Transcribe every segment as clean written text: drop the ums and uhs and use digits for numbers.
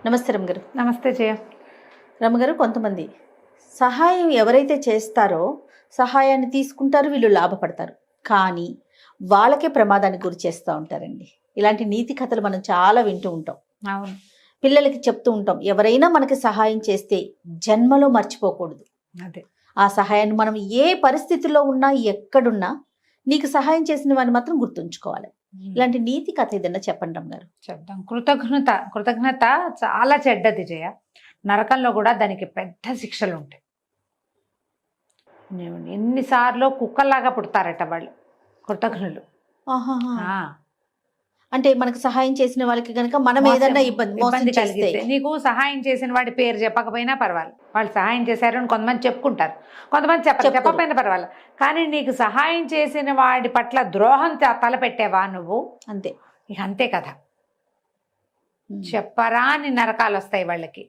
నమస్తే రమగారు. నమస్తే జయ. రమగారు, కొంతమంది సహాయం ఎవరైతే చేస్తారో సహాయాన్ని తీసుకుంటారు, వీళ్ళు లాభపడతారు. కానీ వాళ్ళకే ప్రమాదానికి గురి చేస్తూ ఉంటారండి. ఇలాంటి నీతి కథలు మనం చాలా వింటూ ఉంటాం. అవును, పిల్లలకి చెప్తూ ఉంటాం, ఎవరైనా మనకి సహాయం చేస్తే జన్మలో మర్చిపోకూడదు. అదే ఆ సహాయాన్ని మనం ఏ పరిస్థితుల్లో ఉన్నా, ఎక్కడున్నా నీకు సహాయం చేసిన వాడిని మాత్రం గుర్తుంచుకోవాలి. ఇలాంటి నీతి కథ ఏదన్నా చెప్పండి రమగారు. చెప్దాం. కృతజ్ఞత చాలా చెడ్డది జయ. నరకంలో కూడా దానికి పెద్ద శిక్షలు ఉంటాయి. ఎన్నిసార్లు కుక్కల్లాగా పుడతారట వాళ్ళు కృతజ్ఞులు. ఆహాహా. ఆ, అంటే మనకు సహాయం చేసిన వాళ్ళకి కనుక మనం ఏదన్నా ఇబ్బంది కలిగితే నీకు సహాయం చేసిన వాడి పేరు చెప్పకపోయినా పర్వాలేదు, వాళ్ళు సహాయం చేశారు అని కొంతమంది చెప్పుకుంటారు, కొంతమంది చెప్పకపోయినా పర్వాలేదు. కానీ నీకు సహాయం చేసిన వాడి పట్ల ద్రోహం తలపెట్టావా నువ్వు, అంతే. ఇక అంతే కదా. చెప్పరాని నరకాలు వస్తాయి వాళ్ళకి.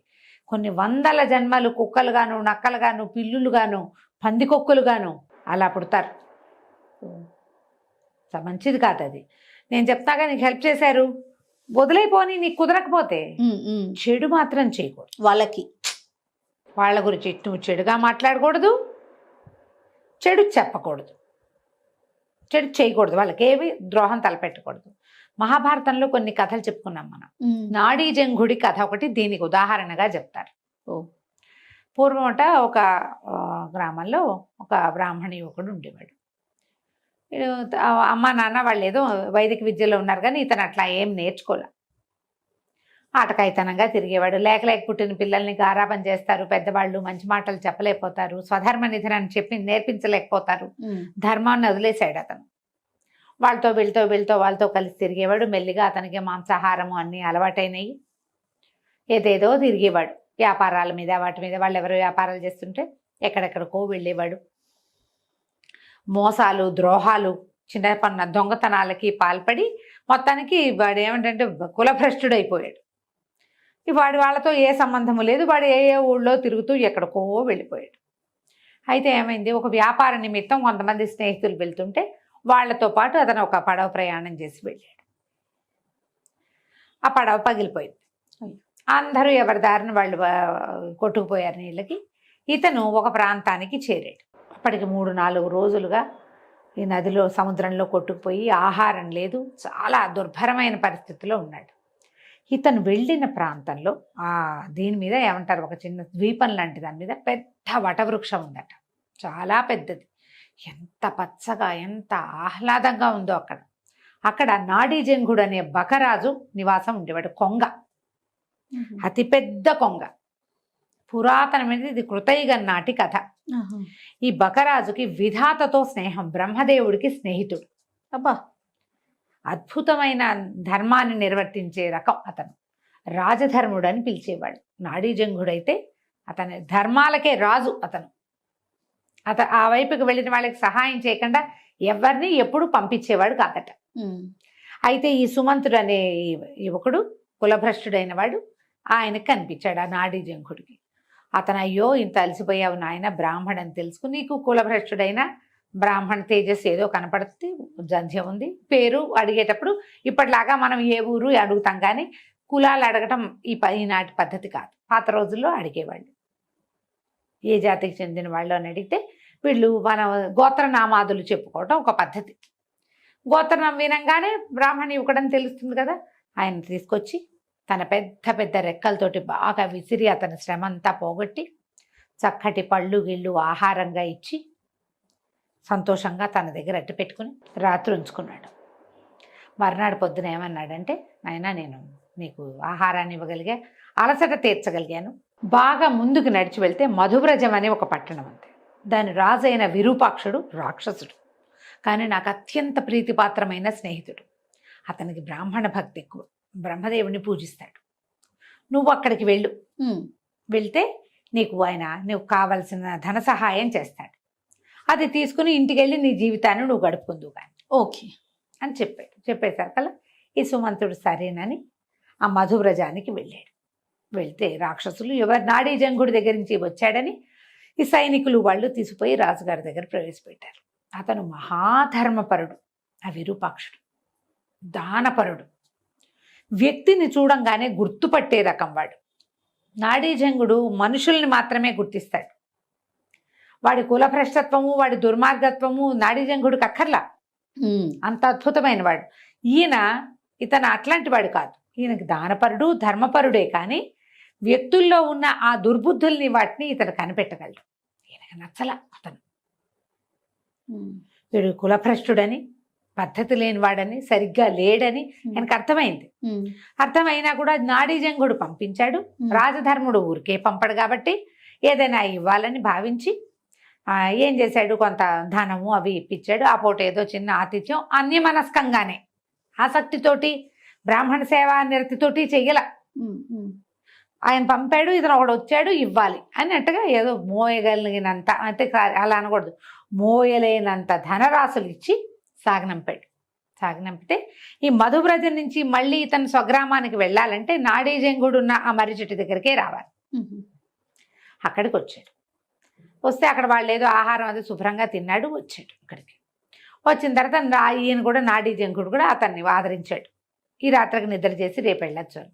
కొన్ని వందల జన్మలు కుక్కలుగాను, నక్కలుగాను, పిల్లులుగాను, పందికొక్కులుగాను అలా పుడతారు. మంచిది కాదు అది. నేను చెప్తాగా, నీకు హెల్ప్ చేశారు, వదిలేపోని, నీకు కుదరకపోతే చెడు మాత్రం చేయకూడదు. వాళ్ళ గురించి నువ్వు చెడుగా మాట్లాడకూడదు, చెడు చెప్పకూడదు, చెడు చేయకూడదు, వాళ్ళకి ఏవి ద్రోహం తలపెట్టకూడదు. మహాభారతంలో కొన్ని కథలు చెప్పుకున్నాం మనం. నాడీ జంఘుడి కథ ఒకటి దీనికి ఉదాహరణగా చెప్తారు. పూర్వమట ఒక గ్రామంలో ఒక బ్రాహ్మణ యువకుడు ఉండేవాడు. అమ్మ నాన్న వాళ్ళు ఏదో వైదిక విద్యలో ఉన్నారు, కానీ ఇతను అట్లా ఏం నేర్చుకోలే. ఆటకాయితనంగా తిరిగేవాడు. లేక పుట్టిన పిల్లల్ని గారాబం చేస్తారు పెద్దవాళ్ళు, మంచి మాటలు చెప్పలేకపోతారు, స్వధర్మ నిధనాన్ని చెప్పి నేర్పించలేకపోతారు, ధర్మాన్ని వదిలేశాడు అతను. వాళ్ళతో కలిసి తిరిగేవాడు. మెల్లిగా అతనికి మాంసాహారము అన్నీ అలవాటైనవి. ఏదేదో తిరిగేవాడు, వ్యాపారాల మీద వాటి మీద. వాళ్ళు ఎవరో వ్యాపారాలు చేస్తుంటే ఎక్కడెక్కడికో వెళ్ళేవాడు. మోసాలు, ద్రోహాలు, చిన్న దొంగతనాలకి పాల్పడి మొత్తానికి వాడు ఏమిటంటే కులభ్రష్టుడైపోయాడు. వాడు వాళ్ళతో ఏ సంబంధము లేదు, వాడు ఏ ఊళ్ళో తిరుగుతూ ఎక్కడికో వెళ్ళిపోయాడు. అయితే ఏమైంది, ఒక వ్యాపార నిమిత్తం కొంతమంది స్నేహితులు వెళ్తుంటే వాళ్లతో పాటు అతను ఒక పడవ ప్రయాణం చేసి వెళ్ళాడు. ఆ పడవ పగిలిపోయింది. అందరూ ఎవరి దారిని వాళ్ళు కొట్టుకుపోయారు నీళ్ళకి. ఇతను ఒక ప్రాంతానికి చేరాడు. అప్పటికి 3-4 రోజులుగా ఈ నదిలో, సముద్రంలో కొట్టుకుపోయి ఆహారం లేదు, చాలా దుర్భరమైన పరిస్థితిలో ఉన్నాడు. ఇతను వెళ్ళిన ప్రాంతంలో దీని మీద ఏమంటారు, ఒక చిన్న ద్వీపం లాంటి దాని మీద పెద్ద వటవృక్షం ఉందట, చాలా పెద్దది. ఎంత పచ్చగా, ఎంత ఆహ్లాదంగా ఉందో అక్కడ నాడీజంఘుడు అనే బకరాజు నివాసం ఉండేవాడు. కొంగ, అతిపెద్ద కొంగ, పురాతనమైనది. ఇది కృతయుగం నాటి కథ. ఈ బకరాజుకి విధాతతో స్నేహం, బ్రహ్మదేవుడికి స్నేహితుడు. అబ్బా, అద్భుతమైన ధర్మాన్ని నిర్వర్తించే రకం అతను. రాజధర్ముడు అని పిలిచేవాడు. నాడీజంఘుడైతే అతని ధర్మాలకే రాజు అతను. ఆ వైపుకి వెళ్ళిన వాళ్ళకి సహాయం చేయకుండా ఎవరిని ఎప్పుడు పంపించేవాడు కాదట. అయితే ఈ సుమంతుడు అనే యువకుడు, కులభ్రష్టుడైన వాడు, ఆయనకు కనిపించాడు ఆ నాడీజంఘుడికి. అతను, అయ్యో ఇంత అలసిపోయావు నాయన, బ్రాహ్మణని తెలుసుకుని, నీకు కులభ్రష్టుడైన బ్రాహ్మణ తేజస్సు ఏదో కనపడుతుంది, జంధ్యం ఉంది. పేరు అడిగేటప్పుడు ఇప్పటిలాగా మనం ఏ ఊరు అడుగుతాం, కానీ కులాలు అడగటం ఈనాటి పద్ధతి కాదు. పాత రోజుల్లో అడిగేవాళ్ళు, ఏ జాతికి చెందిన వాళ్ళు అని అడిగితే వీళ్ళు మన గోత్రనామాదులు చెప్పుకోవటం ఒక పద్ధతి. గోత్రనామం వినంగానే బ్రాహ్మణ యువకుడని తెలుస్తుంది కదా. ఆయన తీసుకొచ్చి తన పెద్ద రెక్కలతోటి బాగా విసిరి అతని శ్రమ అంతా పోగొట్టి చక్కటి పళ్ళు గిళ్ళు ఆహారంగా ఇచ్చి సంతోషంగా తన దగ్గర అట్టు పెట్టుకుని రాత్రి ఉంచుకున్నాడు. మర్నాడు పొద్దున ఏమన్నాడంటే, నాయనా, నేను నీకు ఆహారాన్ని ఇవ్వగలిగా, అలసట తీర్చగలిగాను. బాగా ముందుకు నడిచి వెళ్తే మధువ్రజం అనే ఒక పట్టణం ఉంది. దాని రాజు అయిన విరూపాక్షుడు రాక్షసుడు, కానీ నాకు అత్యంత ప్రీతిపాత్రమైన స్నేహితుడు. అతనికి బ్రాహ్మణ భక్తి ఎక్కువ, బ్రహ్మదేవుని పూజిస్తాడు. నువ్వు అక్కడికి వెళ్తే నీకు కావలసిన ధన సహాయం చేస్తాడు. అది తీసుకుని ఇంటికి వెళ్ళి నీ జీవితాన్ని నువ్వు గడుపుకుందువు కానీ, ఓకే అని చెప్పేసరికల్లా ఈ సుమంతుడు సరేనని ఆ మధువ్రజానికి వెళ్ళాడు. వెళ్తే రాక్షసులు నాడీజంఘుడి దగ్గర నుంచి వచ్చాడని ఈ సైనికులు వాళ్ళు తీసుకుపోయి రాజుగారి దగ్గర ప్రవేశపెట్టారు. అతను మహాధర్మపరుడు, ఆ విరూపాక్షుడు దానపరుడు. వ్యక్తిని చూడంగానే గుర్తుపట్టే రకం వాడు. నాడీజంగుడు మనుషుల్ని మాత్రమే గుర్తిస్తాడు. వాడి కులభ్రష్టత్వము, వాడి దుర్మార్గత్వము నాడీజంగుడికి అక్కర్లా. అంత అద్భుతమైన వాడు. ఇతను అట్లాంటి వాడు కాదు. ఈయనకి దానపరుడు, ధర్మపరుడే, కానీ వ్యక్తుల్లో ఉన్న ఆ దుర్బుద్ధుల్ని వాటిని ఇతను కనిపెట్టగలడు. ఈయనకి నచ్చల అతను. వీడు కులభ్రష్టుడని, పద్ధతి లేనివాడని, సరిగ్గా లేడని ఆయనకు అర్థమైంది. అర్థమైనా కూడా నాడీజంగుడు పంపించాడు. రాజధర్ముడు ఊరికే పంపడు కాబట్టి ఏదైనా ఇవ్వాలని భావించి ఏం చేశాడు, కొంత ధనము అవి ఇప్పించాడు. ఆ పూట ఏదో చిన్న ఆతిథ్యం అన్యమనస్కంగానే, ఆసక్తితోటి, బ్రాహ్మణ సేవా నిరతితోటి చెయ్యల. ఆయన పంపాడు, ఇతను ఒకడు వచ్చాడు ఇవ్వాలి అన్నట్టుగా ఏదో మోయగలిగినంత, అంటే అలా అనకూడదు, మోయలేనంత ధనరాశులు ఇచ్చి సాగనంపితే ఈ మధువ్రజం నుంచి మళ్ళీ ఇతను స్వగ్రామానికి వెళ్ళాలంటే నాడీజంగుడు ఉన్న ఆ మర్రి చెట్టు దగ్గరికే రావాలి. అక్కడికి వచ్చాడు. వస్తే అక్కడ వాళ్ళు ఏదో ఆహారం అది శుభ్రంగా తిన్నాడు. వచ్చాడు అక్కడికి. వచ్చిన తర్వాత ఈయన కూడా నాడీజంగుడు కూడా అతన్ని ఆదరించాడు. ఈ రాత్రికి నిద్ర చేసి రేపు వెళ్ళొచ్చు అని.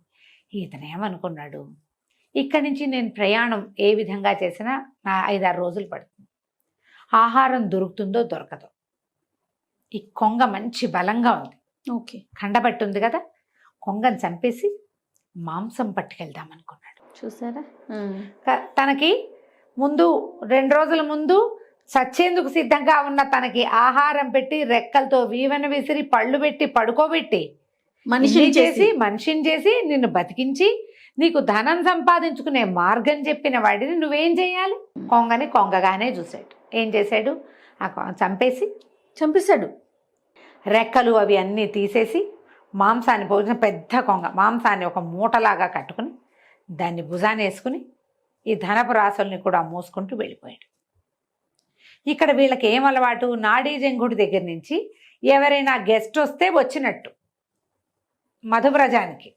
ఇతను ఏమనుకున్నాడు, ఇక్కడి నుంచి నేను ప్రయాణం ఏ విధంగా చేసినా నా 5-6 రోజులు పడుతుంది. ఆహారం దొరుకుతుందో దొరకదో. ఈ కొంగ మంచి బలంగా ఉంది, కండబట్టి ఉంది కదా, కొంగను చంపేసి మాంసం పట్టుకెళ్దాం అనుకున్నాడు. చూసారా, తనకి ముందు 2 రోజుల ముందు చచ్చేందుకు సిద్ధంగా ఉన్న తనకి ఆహారం పెట్టి, రెక్కలతో వీవన విసిరి, పళ్ళు పెట్టి, పడుకోబెట్టి, మనిషిని చేసి నిన్ను బతికించి నీకు ధనం సంపాదించుకునే మార్గం చెప్పిన వాడిని నువ్వేం చేయాలి? కొంగని కొంగగానే చూశాడు. ఏం చేశాడు, చంపేశాడు. రెక్కలు అవి అన్నీ తీసేసి మాంసాన్ని పోసిన పెద్ద కొంగ మాంసాన్ని ఒక మూటలాగా కట్టుకుని దాన్ని భుజాన్ని వేసుకుని ఈ ధనపు రాసుల్ని కూడా మోసుకుంటూ వెళ్ళిపోయాడు. ఇక్కడ వీళ్ళకి ఏం అలవాటు, నాడీజంగుడి దగ్గర నుంచి ఎవరైనా గెస్ట్ వస్తే వచ్చినట్టు మధువ్రజానికి,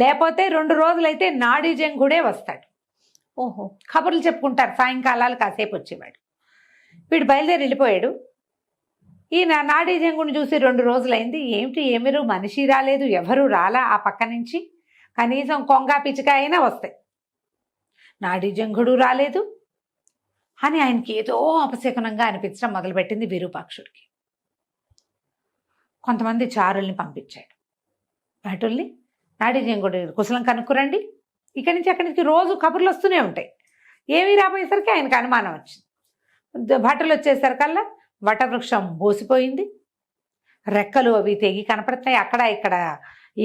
లేకపోతే 2 రోజులైతే నాడీజంగుడే వస్తాడు. ఓహో, కబుర్లు చెప్పుకుంటారు. సాయంకాలాలు కాసేపు వచ్చేవాడు. వీడు బయలుదేరి వెళ్ళిపోయాడు. ఈయన నాడీజంగుడిని చూసి 2 రోజులైంది. ఏమిరు మనిషి రాలేదు, ఎవరు రాలా ఆ పక్క నుంచి, కనీసం కొంగ పిచ్చిక అయినా వస్తాయి, నాడీజంగుడు రాలేదు అని ఆయనకి ఏదో అపశకునంగా అనిపించడం మొదలుపెట్టింది విరూపాక్షుడికి. కొంతమంది చారుల్ని పంపించాడు. భటుల్ని, నాడీజంగుడి కుశలం కనుక్కురండి, ఇక్కడి నుంచి అక్కడి నుంచి రోజు కబుర్లు వస్తూనే ఉంటాయి. ఏమీ రాబోయేసరికి ఆయనకు అనుమానం వచ్చింది. భటులు వచ్చేసరికల్లా వటవృక్షం బోసిపోయింది, రెక్కలు అవి తెగి కనపడుతున్నాయి, అక్కడ ఇక్కడ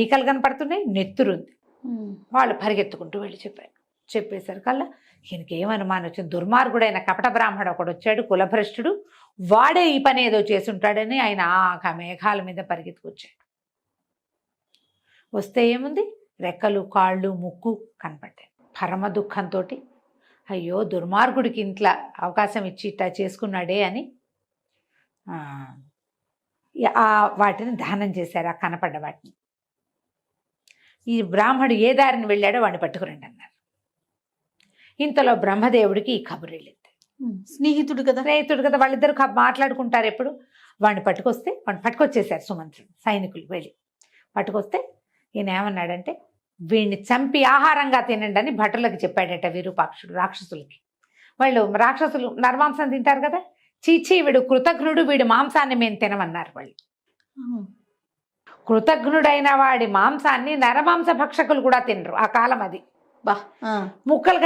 ఈకలు కనపడుతున్నాయి, నెత్తురుంది. వాళ్ళు పరిగెత్తుకుంటూ వెళ్ళి చెప్పేసరికల్లా ఈయనకి ఏమనుమానం వచ్చింది, దుర్మార్గుడైన కపట బ్రాహ్మడు ఒకడు వచ్చాడు, కులభ్రష్టుడు, వాడే ఈ పని ఏదో చేసుంటాడని ఆయన ఆ మేఘాల మీద పరిగెత్తుకొచ్చాడు. వస్తే ఏముంది, రెక్కలు, కాళ్ళు, ముక్కు కనపడ్డాయి. పరమ దుఃఖంతో అయ్యో దుర్మార్గుడికి ఇంట్లో అవకాశం ఇచ్చి ఇట్లా చేసుకున్నాడే అని వాటిని దహనం చేశారు, ఆ కనపడ్డ వాటిని. ఈ బ్రాహ్మడు ఏ దారిని వెళ్ళాడో వాడిని పట్టుకురండి అన్నారు. ఇంతలో బ్రహ్మదేవుడికి ఈ కబురు వెళ్ళింది. స్నేహితుడు కదా, వాళ్ళిద్దరు మాట్లాడుకుంటారు ఎప్పుడు. వాడిని పట్టుకొచ్చేసారు సుమంత్రుడు, సైనికులు వెళ్ళి పట్టుకొస్తే ఈయన ఏమన్నాడంటే, వీడిని చంపి ఆహారంగా తినండి అని భటులకు చెప్పాడట విరూపాక్షుడు రాక్షసులకి. వాళ్ళు రాక్షసులు నరమాంసం తింటారు కదా, చీచీ వీడు కృతఘ్నుడు, వీడి మాంసాన్ని మేము తినమన్నారు వాళ్ళు. కృతఘ్నుడైన వాడి మాంసాన్ని నరమాంస భక్షకులు కూడా తినరు ఆ కాలం. అది ముక్కలు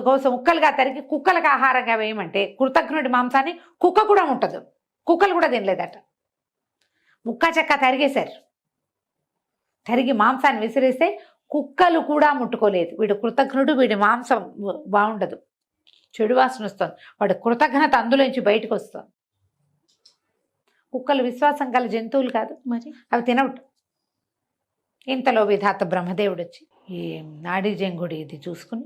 కోసం ముక్కలుగా తరిగి కుక్కలకు ఆహారంగా వేయమంటే కృతఘ్నుడి మాంసాన్ని కుక్క కూడా ముట్టదు, కుక్కలు కూడా తినలేదట. ముక్క చెక్క తరిగేశారు, తరిగి మాంసాన్ని విసిరేస్తే కుక్కలు కూడా ముట్టుకోలేదు. వీడు కృతఘ్నుడు, వీడి మాంసం బాగుండదు, చెడు వాసన వస్తుంది, వాడు కృతజ్ఞత అందులోంచి బయటకు వస్తుంది. కుక్కలు విశ్వాసం గల జంతువులు కాదు మరి, అవి తినవట. ఇంతలో విధాత బ్రహ్మదేవుడు వచ్చి ఈ నాడీజంగుడి ఇది చూసుకుని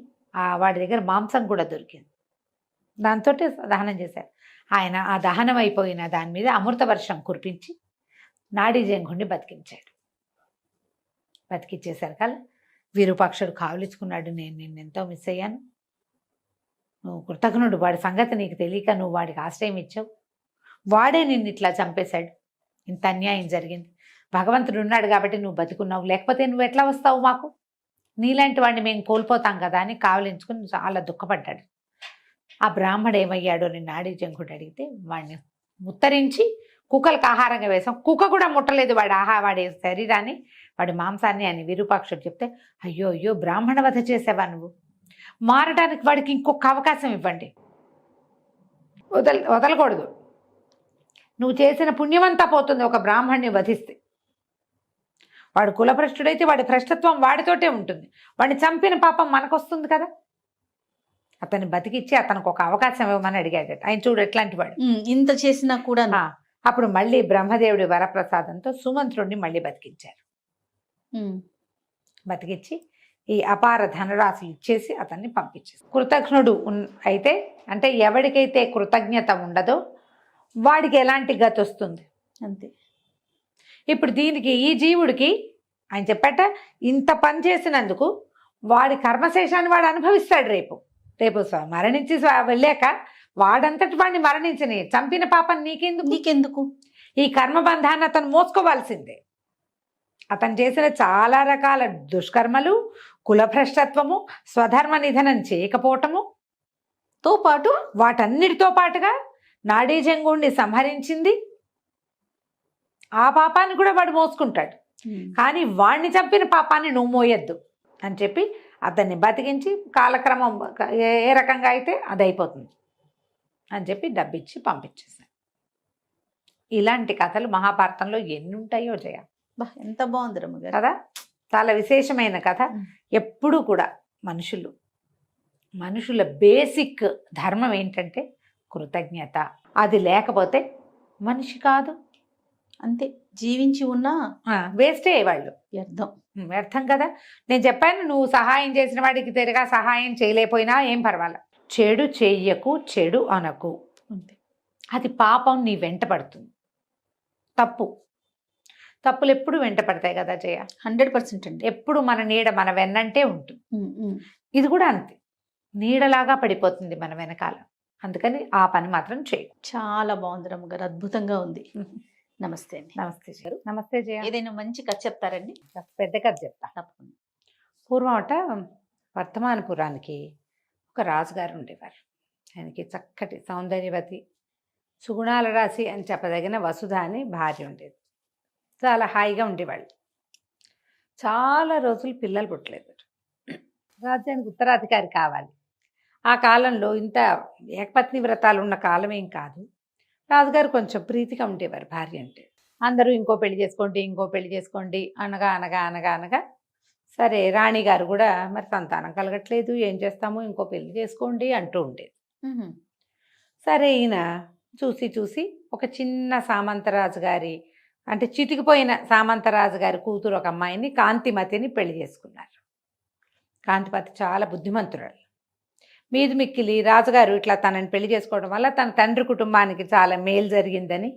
వాడి దగ్గర మాంసం కూడా దొరికింది, దాంతో దహనం చేశారు. ఆయన ఆ దహనం అయిపోయిన దాని మీద అమృత వర్షం కురిపించి నాడీజంగుడిని బతికించాడు. బతికిచ్చేసరికల్లా విరూపాక్షుడు కావలించుకున్నాడు, నేను నిన్నెంతో మిస్ అయ్యాను, నువ్వు కృతజ్ఞుడు, వాడి సంగతి నీకు తెలియక నువ్వు వాడికి ఆశ్రయం ఇచ్చావు, వాడే నిన్ను ఇట్లా చంపేశాడు, ఇంత అన్యాయం జరిగింది, భగవంతుడు ఉన్నాడు కాబట్టి నువ్వు బతుకున్నావు, లేకపోతే నువ్వు ఎట్లా వస్తావు మాకు, నీలాంటి వాడిని మేము కోల్పోతాం కదా అని కావలించుకుని చాలా దుఃఖపడ్డాడు. ఆ బ్రాహ్మడు ఏమయ్యాడు అని నాడీ జంకుడు అడిగితే వాడిని ముత్తరించి కుక్కలకు ఆహారంగా వేసాం. కుక్క కూడా ముట్టలేదు వాడి శరీరాన్ని, వాడి మాంసాన్ని అని విరూపాక్షుడు చెప్తే, అయ్యో అయ్యో బ్రాహ్మణ వధ చేసావా నువ్వు, మారడానికి వాడికి ఇంకొక అవకాశం ఇవ్వండి, వదలకూడదు, నువ్వు చేసిన పుణ్యమంతా పోతుంది ఒక బ్రాహ్మణ్ణి వధిస్తే. వాడు కులభ్రష్టుడైతే వాడి భ్రష్టత్వం వాడితోటే ఉంటుంది, వాడిని చంపిన పాపం మనకొస్తుంది కదా, అతన్ని బతికిచ్చి అతనికి ఒక అవకాశం ఇవ్వమని అడిగాడట. ఆయన చూడు ఎట్లాంటి వాడు, ఇంత చేసినా కూడా. అప్పుడు మళ్ళీ బ్రహ్మదేవుడి వరప్రసాదంతో సుమంత్రుడిని మళ్ళీ బతికించారు. బతికిచ్చి ఈ అపార ధనరాశి ఇచ్చేసి అతన్ని పంపించేసి, కృతజ్ఞుడు అయితే అంటే ఎవరికైతే కృతజ్ఞత ఉండదో వాడికి ఎలాంటి గతి వస్తుంది అంతే. ఇప్పుడు దీనికి ఈ జీవుడికి ఆయన చెప్పట, ఇంత పని చేసినందుకు వాడి కర్మశేషాన్ని వాడు అనుభవిస్తాడు. రేపు మరణించి వెళ్ళాక వాడంతటి వాడిని మరణించని, చంపిన పాపం నీకెందుకు, ఈ కర్మబంధాన్ని అతను మోసుకోవాల్సిందే. అతను చేసిన చాలా రకాల దుష్కర్మలు, కులభ్రష్టత్వము, స్వధర్మ నిధనం చేయకపోవటము తో పాటు వాటన్నిటితో పాటుగా నాడీ జంగుణ్ణి సంహరించింది, ఆ పాపాన్ని కూడా వాడు మోసుకుంటాడు. కానీ వాడిని చంపిన పాపాన్ని నువ్వు మోయొద్దు అని చెప్పి అతన్ని బతికించి కాలక్రమం ఏ రకంగా అయితే అది అయిపోతుంది అని చెప్పి డబ్బిచ్చి పంపించేశారు. ఇలాంటి కథలు మహాభారతంలో ఎన్ని ఉంటాయో జయ. ఎంత బాగుంది రమ్మగారు కదా, చాలా విశేషమైన కథ. ఎప్పుడు కూడా మనుషుల బేసిక్ ధర్మం ఏంటంటే కృతజ్ఞత. అది లేకపోతే మనిషి కాదు, అంతే. జీవించి ఉన్నా వేస్టే వాళ్ళు, వ్యర్థం కదా. నేను చెప్పాను, నువ్వు సహాయం చేసిన వాడికి తిరిగా సహాయం చేయలేకపోయినా ఏం పర్వాలేదు, చెడు చెయ్యకు, చెడు అనకు, అంతే. అది పాపం నీ వెంట పడుతుంది. తప్పులు ఎప్పుడు వెంట పడతాయి కదా జయ, 100% అండి. ఎప్పుడు మన నీడ మన వెన్నంటే ఉంటుంది. ఇది కూడా అంతే, నీడలాగా పడిపోతుంది మన వెనకాల. అందుకని ఆ పని మాత్రం చేయ. చాలా బాగుంది రమ్మగారు, అద్భుతంగా ఉంది. నమస్తే అండి. నమస్తే గారు. నమస్తే జయ. ఏదైనా మంచి కథ చెప్తారండి? పెద్ద కథ చెప్తా తప్పకుండా. పూర్వం వర్తమానపురానికి ఒక రాజుగారు ఉండేవారు. ఆయనకి చక్కటి సౌందర్యవతి, సుగుణాల రాశి అని చెప్పదగిన వసుధ అని భార్య ఉండేది. చాలా హాయిగా ఉండేవాళ్ళు. చాలా రోజులు పిల్లలు పుట్టలేదు. రాజ్యానికి ఉత్తరాధికారి కావాలి. ఆ కాలంలో ఇంత ఏకపత్ని వ్రతాలు ఉన్న కాలం ఏం కాదు. రాజుగారు కొంచెం ప్రీతిగా ఉండేవారు భార్య అంటే. అందరూ ఇంకో పెళ్లి చేసుకోండి అనగా సరే రాణిగారు కూడా మరి సంతానం కలగట్లేదు, ఏం చేస్తాము, ఇంకో పెళ్లి చేసుకోండి అంటూ ఉండేది. సరే ఈయన చూసి ఒక చిన్న సామంతరాజు గారి అంటే చితికిపోయిన సామంతరాజు గారి కూతురు ఒక అమ్మాయిని, కాంతిమతిని పెళ్లి చేసుకున్నారు. కాంతిమతి చాలా బుద్ధిమంతురాలు. మీది మిక్కిలి రాజుగారు ఇట్లా తనని పెళ్లి చేసుకోవడం వల్ల తన తండ్రి కుటుంబానికి చాలా మేలు జరిగిందని,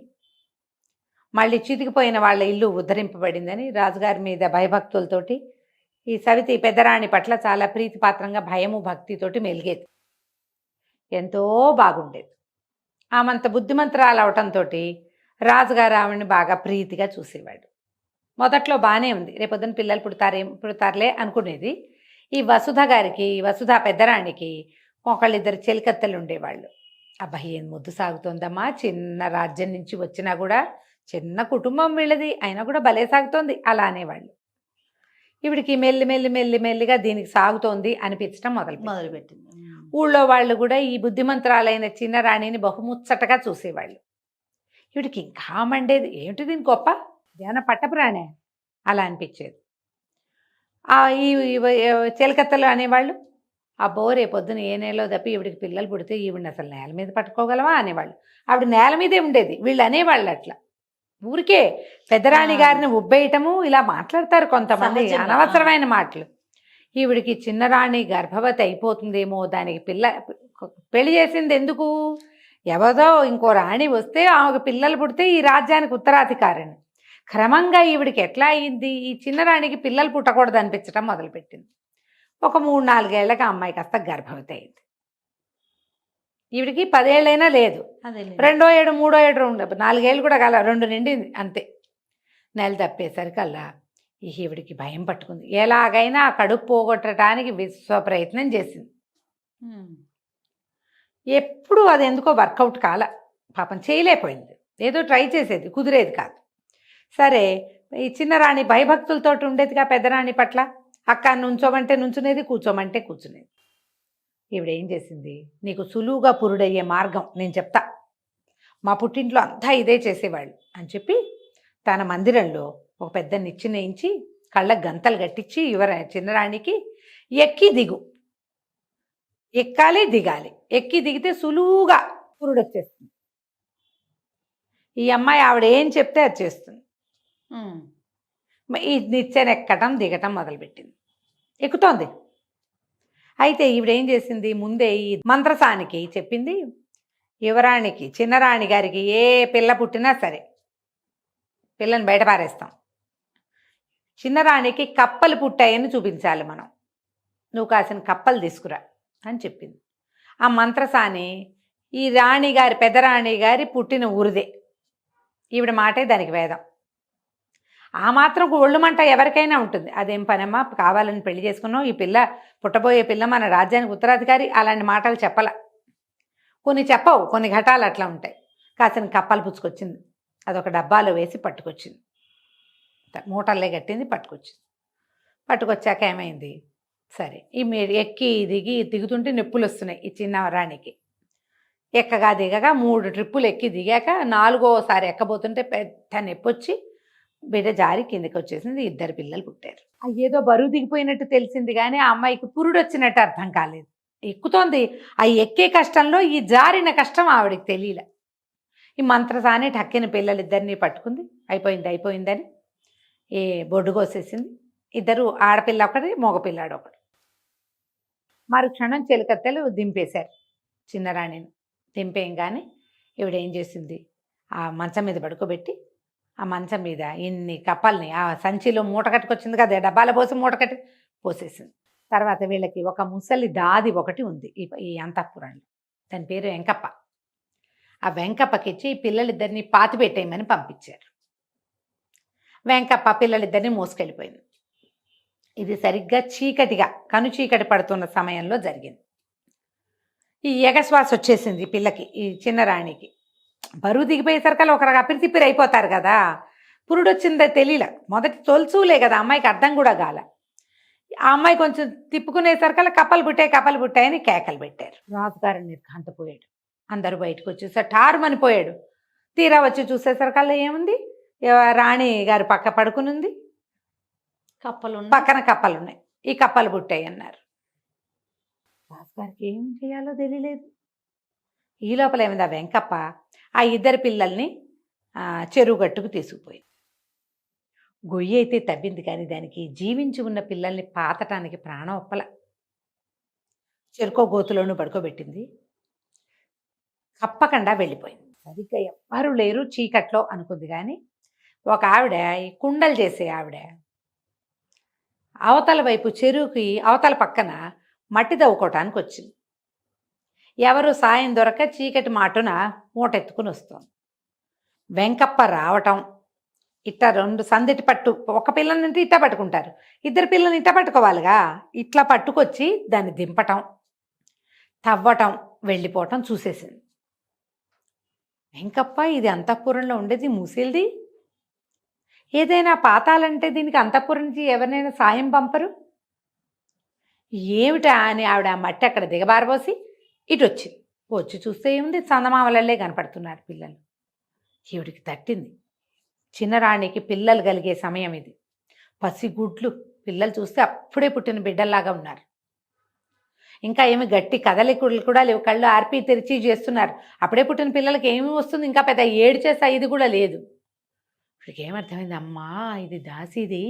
మళ్ళీ చితికిపోయిన వాళ్ళ ఇల్లు ఉద్ధరింపబడిందని రాజుగారి మీద భయభక్తులతోటి ఈ సవితి పెద్దరాణి పట్ల చాలా ప్రీతిపాత్రంగా భయము భక్తితోటి మెలిగేది. ఎంతో బాగుండేది. ఆమంత బుద్ధిమంతురాలు అవటంతో రాజుగారు ఆవిడని బాగా ప్రీతిగా చూసేవాడు. మొదట్లో బాగానే ఉంది, రేపొద్దున పిల్లలు పుడతారులే అనుకునేది. ఈ వసుధ పెద్దరాణికి ఒకళ్ళిద్దరు చెలికత్తెలు ఉండేవాళ్ళు. అబ్బాయి ఏం ముద్దు సాగుతోందమ్మా, చిన్న రాజ్యం నుంచి వచ్చినా కూడా, చిన్న కుటుంబం వీళ్ళది అయినా కూడా భలే సాగుతోంది అలా అనేవాళ్ళు. ఇవిడికి మెల్లిగా దీనికి సాగుతోంది అనిపించడం మొదలుపెట్టింది. ఊళ్ళో వాళ్ళు కూడా ఈ బుద్ధిమంతురాలైన చిన్న రాణిని బహుముచ్చటగా చూసేవాళ్ళు. ఇవిడికి ఇంకా మండేది, ఏమిటి దీని గొప్ప, ఏమైనా పట్టపురాణే అలా అనిపించేది. ఈ చిలకత్తలు అనేవాళ్ళు, అబ్బో రేపొద్దున ఏ నెలలో తప్పి ఈవిడికి పిల్లలు పుడితే ఈవిడిని అసలు నేల మీద పట్టుకోగలవా అనేవాళ్ళు. ఆవిడ నేల మీదే ఉండేది, వీళ్ళు అనేవాళ్ళు అట్లా. ఊరికే పెద్దరాణి గారిని ఉబ్బేయటము ఇలా మాట్లాడతారు కొంతమంది, అనవసరమైన మాటలు. ఈవిడికి చిన్నరాణి గర్భవతి అయిపోతుందేమో, దానికి పెళ్లి చేసింది ఎందుకు, ఎవరో ఇంకో రాణి వస్తే ఆమెకు పిల్లలు పుడితే ఈ రాజ్యానికి ఉత్తరాధికారిని. క్రమంగా ఈవిడికి ఎట్లా అయింది, ఈ చిన్నరాణికి పిల్లలు పుట్టకూడదు అనిపించడం మొదలుపెట్టింది. ఒక 3-4 ఏళ్ళకి ఆ అమ్మాయి కాస్త గర్భవతి అయింది. ఈవిడికి 10 ఏళ్ళైనా లేదు, 2వ ఏడు 3వ ఏడు 4 ఏళ్ళు కూడా కాల, 2 నిండింది అంతే. నెల తప్పేసరికల్లా ఈ ఈవిడికి భయం పట్టుకుంది. ఎలాగైనా ఆ కడుపు పోగొట్టడానికి విశ్వ ప్రయత్నం చేసింది. ఎప్పుడు అది ఎందుకో వర్కౌట్ కాల, పాపం చేయలేకపోయింది. ఏదో ట్రై చేసేది, కుదిరేది కాదు. సరే, ఈ చిన్నరాణి భయభక్తులతో ఉండేదిగా పెద్దరాణి పట్ల. అక్క నుంచోమంటే నుంచునేది, కూర్చోమంటే కూర్చునేది. ఈవిడేం చేసింది, నీకు సులువుగా పురుడయ్యే మార్గం నేను చెప్తా, మా పుట్టింట్లో అంతా ఇదే చేసేవాళ్ళు అని చెప్పి తన మందిరంలో ఒక పెద్ద నిచ్చెనేయించి కళ్ళకు గంతలు కట్టించి చిన్నరాణికి ఎక్కి దిగు, ఎక్కాలి దిగాలి, ఎక్కి దిగితే సులువుగా పురుడు వచ్చేస్తుంది. ఈ అమ్మాయి ఆవిడ ఏం చెప్తే అది చేస్తుంది. ఈ నిచ్చెన ఎక్కటం దిగటం మొదలుపెట్టింది, ఎక్కుతోంది. అయితే ఈవిడేం చేసింది, ముందే ఈ మంత్రసానికి చెప్పింది, యువరాణికి చిన్నరాణి గారికి ఏ పిల్ల పుట్టినా సరే పిల్లని బయట పారేస్తాం, చిన్నరాణికి కప్పలు పుట్టాయని చూపించాలి మనం, నువ్వు కాసిన కప్పలు తీసుకురా అని చెప్పింది. ఆ మంత్రసాని ఈ రాణిగారి పెద్దరాణి గారి పుట్టిన ఊరిదే, ఈవిడ మాటే దానికి వేదం. ఆ మాత్రం ఒళ్ళుమంట ఎవరికైనా ఉంటుంది. అదేం పనమ్మా, కావాలని పెళ్లి చేసుకున్నావు, ఈ పిల్ల పుట్టబోయే పిల్ల మన రాజ్యానికి ఉత్తరాధికారి, అలాంటి మాటలు చెప్పల. కొన్ని చెప్పవు, కొన్ని ఘటాలు అట్లా ఉంటాయి. కాసిన కప్పలు పుచ్చుకొచ్చింది, అదొక డబ్బాలో వేసి పట్టుకొచ్చింది, మూటల్లే కట్టింది, పట్టుకొచ్చాక ఏమైంది, సరే ఈ ఎక్కి దిగుతుంటే నొప్పులు వస్తున్నాయి ఈ చిన్న రాణికి. ఎక్కగా దిగగా 3 ట్రిప్పులు ఎక్కి దిగాక 4వసారి ఎక్కబోతుంటే పెద్ద నొప్పి వచ్చి బిడ్డ జారి కిందకి వచ్చేసింది. 2 పిల్లలు పుట్టారు. ఏదో బరువు దిగిపోయినట్టు తెలిసింది కానీ ఆ అమ్మాయికి పురుడు వచ్చినట్టు అర్థం కాలేదు. ఎక్కుతోంది, ఆ ఎక్కే కష్టంలో ఈ జారిన కష్టం ఆవిడకి తెలియలే. ఈ మంత్రసాని టక్కిన పిల్లలిద్దరినీ పట్టుకుంది, అయిపోయిందని ఏ బొడ్డు కోసేసింది. 2 ఆడపిల్ల ఒకటి, మగపిల్లాడు ఒకటి. మరుక్షణం చెలికత్తెలు దింపేశారు చిన్నరాణిని. దింపేయంగానే ఈవిడేం చేసింది, ఆ మంచం మీద పడుకోబెట్టి ఆ మంచం మీద ఇన్ని కప్పల్ని ఆ సంచిలో మూట కట్టుకొచ్చింది కదా, డబ్బాల పోసి మూట కట్టి పోసేసింది. తర్వాత వీళ్ళకి ఒక ముసలి దాది ఒకటి ఉంది ఈ అంతఃపురంలో, దాని పేరు వెంకప్ప. ఆ వెంకప్పకిచ్చి ఈ పిల్లలిద్దరిని పాతిపెట్టేయమని పంపించారు. వెంకప్ప పిల్లలిద్దరిని మోసుకెళ్ళిపోయింది. ఇది సరిగ్గా చీకటిగా కను చీకటి పడుతున్న సమయంలో జరిగింది. ఈ ఎగశ్వాస వచ్చేసింది పిల్లకి, ఈ చిన్నరాణికి. బరువు దిగిపోయేసరికల్లా ఒకరు అప్పిరి తిప్పిరి అయిపోతారు కదా, పురుడు వచ్చిందో తెలియలే. మొదటి తొలుచూలే కదా, అమ్మాయికి అర్థం కూడా కాల. ఆ అమ్మాయి కొంచెం తిప్పుకునేసరికల్లా కప్పలు పుట్టాయని కేకలు పెట్టారు. రాజుగారు నిర్ఘాంతపోయాడు. అందరూ బయటకు వచ్చేసారు, ఠారుమనిపోయాడు. తీరా వచ్చి చూసేసరికల్లా ఏముంది, రాణి గారు పక్క పడుకునుంది, పక్కన కప్పలున్నాయి, ఈ కప్పలు పుట్టాయి అన్నారు. రాజుగారికి ఏం చేయాలో తెలియలేదు. ఈ లోపల ఏమైంది, ఆ వెంకప్ప ఆ 2 పిల్లల్ని చెరువు గట్టుకు తీసుకుపోయింది. గొయ్యి అయితే తవ్వింది కానీ దానికి జీవించి ఉన్న పిల్లల్ని పాతటానికి ప్రాణం ఒప్పల. చెరుకో గోతులోనూ పడుకోబెట్టింది, కప్పకుండా వెళ్ళిపోయింది. సరిగ్గా ఎవ్వరూ లేరు చీకట్లో అనుకుంది. కానీ ఒక ఆవిడ, ఈ కుండలు చేసే ఆవిడ, అవతల వైపు చెరువుకి అవతల పక్కన మట్టి తవ్వుకోవటానికి వచ్చింది. ఎవరు సాయం దొరక చీకటి మాటున మూటెత్తుకుని వస్తుంది. వెంకప్ప రావటం, ఇట్లా 2 సందిటి పట్టు, ఒక పిల్లలంటే ఇట్లా పట్టుకుంటారు, 2 పిల్లల్ని ఇట్లా పట్టుకోవాలిగా, ఇట్లా పట్టుకొచ్చి దాన్ని దింపటం, తవ్వటం, వెళ్ళిపోవటం చూసేసింది. వెంకప్ప ఇది అంతఃపురంలో ఉండేది ముసిల్ది, ఏదైనా పాతాలంటే దీనికి అంతఃపురం నుంచి ఎవరినైనా సాయం పంపరు, ఏమిటా అని ఆవిడ ఆ మట్టి అక్కడ దిగబారబోసి ఇటు వచ్చింది. వచ్చి చూస్తే ఏముంది, చందమామలల్లే కనపడుతున్నారు పిల్లలు. ఈవిడికి తట్టింది. చిన్నరాణికి పిల్లలు కలిగే సమయం ఇది, పసిగుడ్లు పిల్లలు చూస్తే అప్పుడే పుట్టిన బిడ్డల్లాగా ఉన్నారు. ఇంకా ఏమి గట్టి కదలికలు కూడా లేవు, కళ్ళు ఆర్పి తెరిచి చేస్తున్నారు. అప్పుడే పుట్టిన పిల్లలకి ఏమి వస్తుంది, ఇంకా పెద్ద ఏడ్చేసా ఇది కూడా లేదు. ఇప్పటికి ఏమర్థమైంది, అమ్మా ఇది దాసీది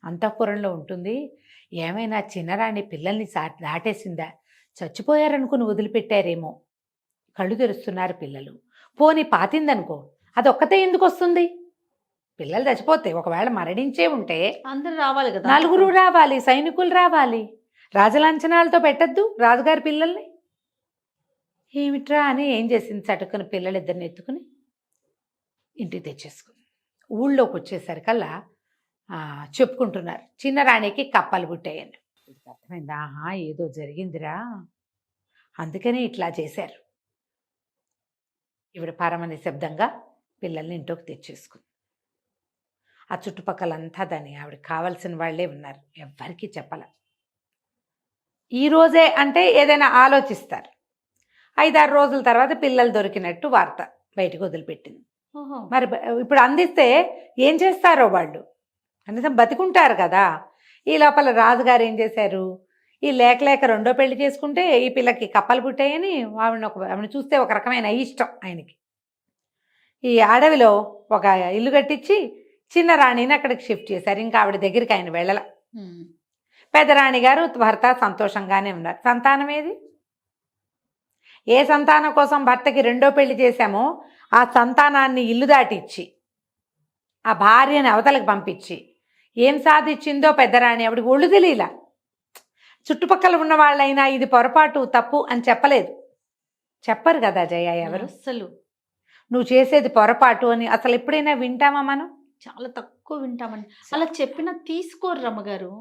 అంతఃపురంలో ఉంటుంది, ఏమైనా చిన్నరాణి పిల్లల్ని దాటేసిందా, చచ్చిపోయారనుకుని వదిలిపెట్టారేమో. కళ్ళు తెరుస్తున్నారు పిల్లలు. పోని పాతిందనుకో, అదొక్కతే ఎందుకు వస్తుంది, పిల్లలు చచ్చిపోతే ఒకవేళ మరణించే ఉంటే అందరూ రావాలి కదా, 4 రావాలి, సైనికులు రావాలి, రాజలాంఛనాలతో పెట్టద్దు రాజుగారి పిల్లల్ని. ఏమిట్రా అని ఏం చేసింది, చటుకుని పిల్లలిద్దరిని ఎత్తుకుని ఇంటికి తెచ్చేసుకుంది. ఊళ్ళోకి వచ్చేసరికల్లా చెప్పుకుంటున్నారు, చిన్న రాణికి కప్పలు పుట్టాయని. వీడికి అర్థమైంది, ఆహా ఏదో జరిగిందిరా, అందుకనే ఇట్లా చేశారు. ఈవిడ పరమ నిశ్శబ్దంగా పిల్లల్ని ఇంట్లోకి తెచ్చేసుకుంది. ఆ చుట్టుపక్కలంతా దాన్ని ఆవిడకి కావాల్సిన వాళ్ళే ఉన్నారు, ఎవ్వరికీ చెప్పాల. ఈరోజే అంటే ఏదైనా ఆలోచిస్తారు. 5-6 రోజుల తర్వాత పిల్లలు దొరికినట్టు వార్త బయటకు వదిలిపెట్టింది. ఓహో. మరి ఇప్పుడు అందిస్తే ఏం చేస్తారో వాళ్ళు, కనీసం బతికుంటారు కదా. ఈ లోపల రాజుగారు ఏం చేశారు, ఈ లేక రెండో పెళ్లి చేసుకుంటే ఈ పిల్లకి కప్పలు పుట్టాయని ఆవిడని చూస్తే ఒక రకమైన ఇష్టం ఆయనకి. ఈ అడవిలో ఒక ఇల్లు కట్టించి చిన్న రాణిని అక్కడికి షిఫ్ట్ చేశారు. ఇంకా ఆవిడ దగ్గరికి ఆయన వెళ్ళల. పెద్ద రాణి గారు భర్త సంతోషంగానే ఉన్నారు. సంతానం ఏది? ఏ సంతానం కోసం భర్తకి రెండో పెళ్లి చేశామో ఆ సంతానాన్ని ఇల్లు దాటిచ్చి ఆ భార్యని అవతలకు పంపించి ఏం సాధించిందో పెద్దరాణి ఆవిడకి ఒళ్ళు తెలియలా. చుట్టుపక్కల ఉన్న వాళ్ళైనా ఇది పొరపాటు తప్పు అని చెప్పలేదు. చెప్పరు కదా జయ ఎవరు. అసలు నువ్వు చేసేది పొరపాటు అని అసలు ఎప్పుడైనా వింటామా మనం? చాలా తక్కువ వింటామండి. అలా చెప్పినా తీసుకోరు రమ్మగారు.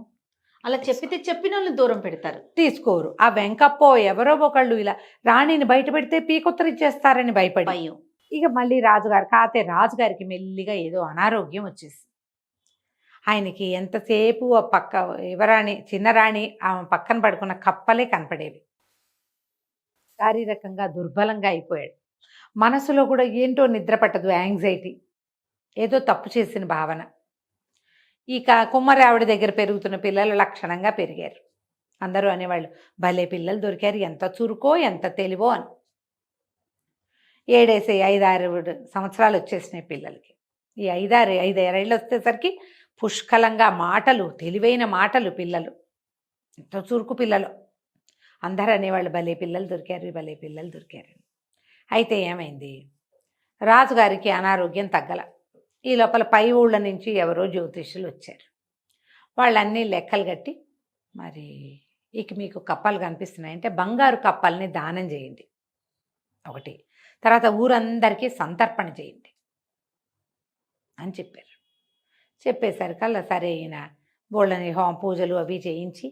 అలా చెప్పితే చెప్పిన వాళ్ళు దూరం పెడతారు. తీసుకోరు. ఆ వెంకప్పో ఎవరో ఒకళ్ళు ఇలా రాణిని బయట పెడితే పీకొత్తరిచ్చేస్తారని భయపడి భయం. ఇక మళ్ళీ రాజుగారు కాతే రాజుగారికి మెల్లిగా ఏదో అనారోగ్యం వచ్చేసి ఆయనకి ఎంతసేపు ఆ పక్క యువరాణి చిన్నరాణి ఆమె పక్కన పడుకున్న కప్పలే కనపడేవి. శారీరకంగా దుర్బలంగా అయిపోయాడు. మనసులో కూడా ఏంటో నిద్ర పట్టదు, యాంగ్జైటీ, ఏదో తప్పు చేసిన భావన. ఇక కుమ్మరి ఆవిడ దగ్గర పెరుగుతున్న పిల్లలు లక్షణంగా పెరిగారు. అందరూ అనేవాళ్ళు, భలే పిల్లలు దొరికారు, ఎంత చురుకో ఎంత తెలివో అని. 7-6 సంవత్సరాలు వచ్చేసినాయి పిల్లలకి. ఈ 5-6 ఏళ్ళు వచ్చేసరికి పుష్కలంగా మాటలు, తెలివైన మాటలు పిల్లలు, ఎంతో చురుకు పిల్లలు. అందరూ అనేవాళ్ళు, భలే పిల్లలు దొరికారు, భలే పిల్లలు దొరికారు. అయితే ఏమైంది, రాజుగారికి అనారోగ్యం తగ్గల. ఈ లోపల పై ఊళ్ళ నుంచి ఎవరో జ్యోతిష్యులు వచ్చారు. వాళ్ళన్నీ లెక్కలు కట్టి, మరి ఇక మీకు కప్పలు కనిపిస్తున్నాయంటే బంగారు కప్పల్ని దానం చేయండి ఒకటి, తర్వాత ఊరందరికీ సంతర్పణ చేయండి అని చెప్పారు. చెప్పేసరికల్లా సరే ఈయన బోళ్ళని పూజలు అవి చేయించి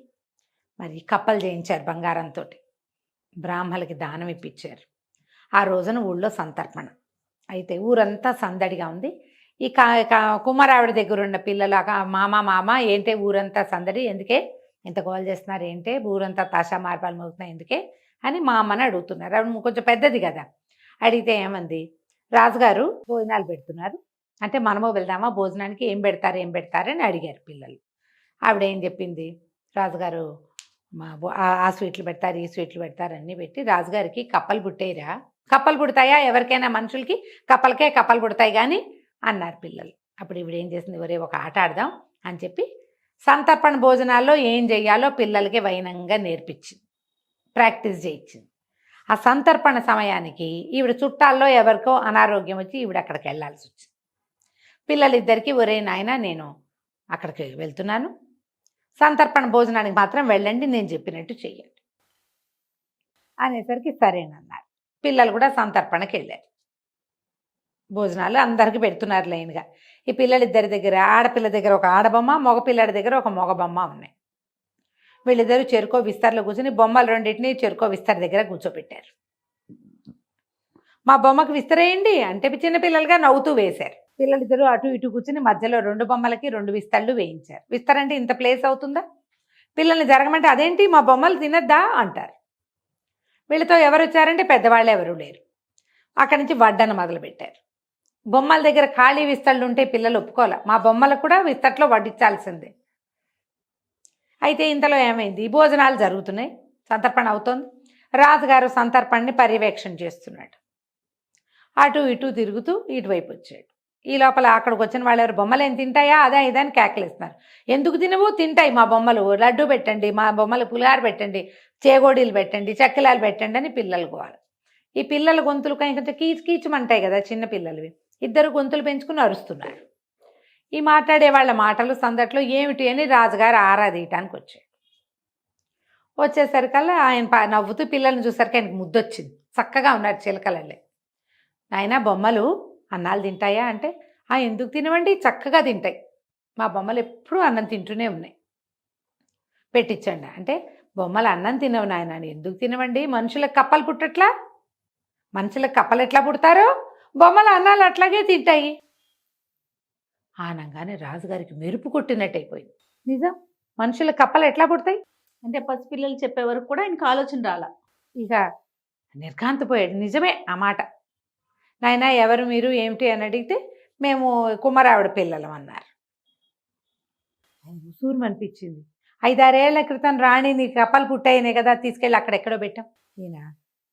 మరి కప్పలు చేయించారు బంగారంతో. బ్రాహ్మలకి దానం ఇప్పించారు. ఆ రోజున ఊళ్ళో సంతర్పణ. అయితే ఊరంతా సందడిగా ఉంది. ఈ కుమారావిడ దగ్గర ఉన్న పిల్లలు మామ ఏంటే ఊరంతా సందడి, ఎందుకే ఇంత గోల్ చేస్తున్నారు, ఏంటే ఊరంతా తాషా మార్పాలు మోగుతున్నాయి ఎందుకే అని మా అమ్మని అడుగుతున్నారు. ఆవిడ కొంచెం పెద్దది కదా. అడిగితే ఏమంది, రాజుగారు భోజనాలు పెడుతున్నారు అంటే మనము వెళ్దామా భోజనానికి, ఏం పెడతారని అడిగారు పిల్లలు. ఆవిడ ఏం చెప్పింది, రాజుగారు ఆ స్వీట్లు పెడతారు, ఈ స్వీట్లు పెడతారు అన్నీ పెట్టి రాజుగారికి కప్పలు పుట్టేరా, కప్పలు పుడతాయా ఎవరికైనా మనుషులకి, కప్పలకే కప్పలు పుడతాయి కానీ అన్నారు పిల్లలు. అప్పుడు ఈవిడ ఏం చేసింది, ఒరే ఒక ఆట ఆడదాం అని చెప్పి సంతర్పణ భోజనాల్లో ఏం చెయ్యాలో పిల్లలకి వైనంగా నేర్పించింది, ప్రాక్టీస్ చేయించింది. ఆ సంతర్పణ సమయానికి ఈవిడ చుట్టాల్లో ఎవరికో అనారోగ్యం వచ్చి ఈవిడ అక్కడికి వెళ్ళాల్సి వచ్చింది. పిల్లలిద్దరికీ, ఒరే నాయన నేను అక్కడికి వెళ్తున్నాను, సంతర్పణ భోజనానికి మాత్రం వెళ్ళండి, నేను చెప్పినట్టు చెయ్యండి అనేసరికి సరేనన్నారు. పిల్లలు కూడా సంతర్పణకి వెళ్ళారు. భోజనాలు అందరికీ పెడుతున్నారు లైన్గా. ఈ పిల్లలిద్దరి దగ్గర, ఆడపిల్ల దగ్గర ఒక ఆడబొమ్మ, మగపిల్లడి దగ్గర ఒక మగ బొమ్మ ఉన్నాయి. వీళ్ళిద్దరూ చెరుకో విస్తర్లో కూర్చుని బొమ్మలు రెండింటినీ చెరుకో విస్తర్ దగ్గర కూర్చోబెట్టారు. మా బొమ్మకి విస్తరేయండి అంటే చిన్న పిల్లలుగా నవ్వుతూ వేశారు. పిల్లలిద్దరూ అటు ఇటు కూర్చుని మధ్యలో 2 బొమ్మలకి 2 విస్తళ్ళు వేయించారు. విస్తర్ అంటే ఇంత ప్లేస్ అవుతుందా, పిల్లల్ని జరగమంటే అదేంటి మా బొమ్మలు తినద్దా అంటారు. వీళ్ళతో ఎవరు వచ్చారంటే పెద్దవాళ్ళు ఎవరూ లేరు. అక్కడి నుంచి వడ్డన మొదలుపెట్టారు. బొమ్మల దగ్గర ఖాళీ విస్తళ్ళు ఉంటే పిల్లలు ఒప్పుకోలే, మా బొమ్మలకు కూడా విస్తట్లో వడ్డించాల్సిందే. అయితే ఇంతలో ఏమైంది, భోజనాలు జరుగుతున్నాయి, సంతర్పణ అవుతోంది. రాజుగారు సంతర్పణని పర్యవేక్షణ చేస్తున్నాడు. అటు ఇటు తిరుగుతూ ఇటువైపు వచ్చాడు. ఈ లోపల అక్కడికి వచ్చిన వాళ్ళు ఎవరు, బొమ్మలు ఏం తింటాయా అదా ఇదా అని కేకలేస్తున్నారు. ఎందుకు తినవు, తింటాయి మా బొమ్మలు, లడ్డు పెట్టండి, మా బొమ్మలు పులిహార పెట్టండి, చేగోడీలు పెట్టండి, చక్కెలాలు పెట్టండి అని పిల్లలు గోవాలి. ఈ పిల్లల గొంతులు కొంచెం కీచుమంటాయి కదా చిన్న పిల్లలవి, ఇద్దరు గొంతులు పెంచుకుని అరుస్తున్నారు. ఈ మాట్లాడే వాళ్ళ మాటలు సందట్లో ఏమిటి అని రాజుగారు ఆరాధీయటానికి వచ్చాడు. వచ్చేసరికల్లా ఆయన నవ్వుతూ పిల్లల్ని చూసరికి ఆయనకు ముద్దొచ్చింది. చక్కగా ఉన్నారు చిలకలల్లే. ఆయన బొమ్మలు అన్నాలు తింటాయా అంటే ఎందుకు తినవండి, చక్కగా తింటాయి. మా బొమ్మలు ఎప్పుడూ అన్నం తింటూనే ఉన్నాయి. పెట్టించండి అంటే, బొమ్మలు అన్నం తినవు నాయన, ఎందుకు తినవండి, మనుషులకు కప్పలు పుట్టట్లా, మనుషులకు కప్పలు ఎట్లా పుడతారో బొమ్మల అన్నాలు అట్లాగే తింటాయి ఆనంగానే రాజుగారికి మెరుపు కొట్టినట్టు అయిపోయింది. నిజం, మనుషుల కప్పలు ఎట్లా పుడతాయి? అంటే పసిపిల్లలు చెప్పే వరకు కూడా ఆయనకు ఆలోచన రాలా. ఇక నిర్ఘాంతపోయాడు. నిజమే ఆ మాట. నాయనా ఎవరు మీరు ఏమిటి అని అడిగితే, మేము కుమ్మరావిడ పిల్లలం అన్నారు. ఉసూరు అనిపించింది. 5-6 ఏళ్ల క్రితం రాణిని కప్పలు పుట్టాయినే కదా తీసుకెళ్ళి అక్కడెక్కడో పెట్టాం. ఈయన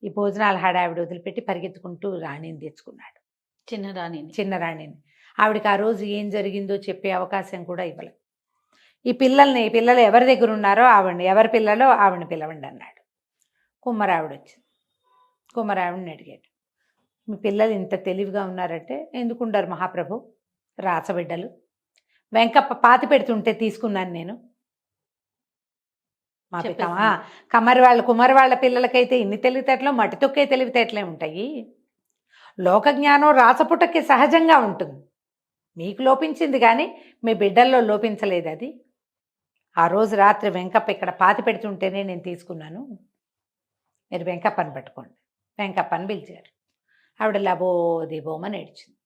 ఈ భోజనాల హడావిడి వదిలిపెట్టి పరిగెత్తుకుంటూ రాణిని తెచ్చుకున్నాడు. చిన్న రాణిని. ఆవిడకి ఆ రోజు ఏం జరిగిందో చెప్పే అవకాశం కూడా ఇవ్వలేదు. ఈ పిల్లలు ఎవరి దగ్గర ఉన్నారో ఆవిడని, ఎవరి పిల్లలో ఆవిడని పిలవండి అన్నాడు. కుమ్మరావిడ వచ్చింది. కుమ్మరావిడిని అడిగాడు, మీ పిల్లలు ఇంత తెలివిగా ఉన్నారంటే, ఎందుకుండారు మహాప్రభు, రాచబిడ్డలు, వెంకప్ప పాతి పెడుతుంటే తీసుకున్నాను నేను. మా పితమా కుమ్మరి వాళ్ళ పిల్లలకైతే ఇన్ని తెలివితేటలు మట్టి తొక్కే తెలివితేటలే ఉంటాయి. లోక జ్ఞానం రాచపుటకి సహజంగా ఉంటుంది. మీకు లోపించింది కానీ మీ బిడ్డల్లో లోపించలేదు అది. ఆ రోజు రాత్రి వెంకప్ప ఇక్కడ పాతి పెడుతుంటేనే నేను తీసుకున్నాను. మీరు వెంకప్పని పట్టుకోండి. వెంకప్పని పిలిచారు. ఆవిడ లబోదిబోమని ఏడ్చింది.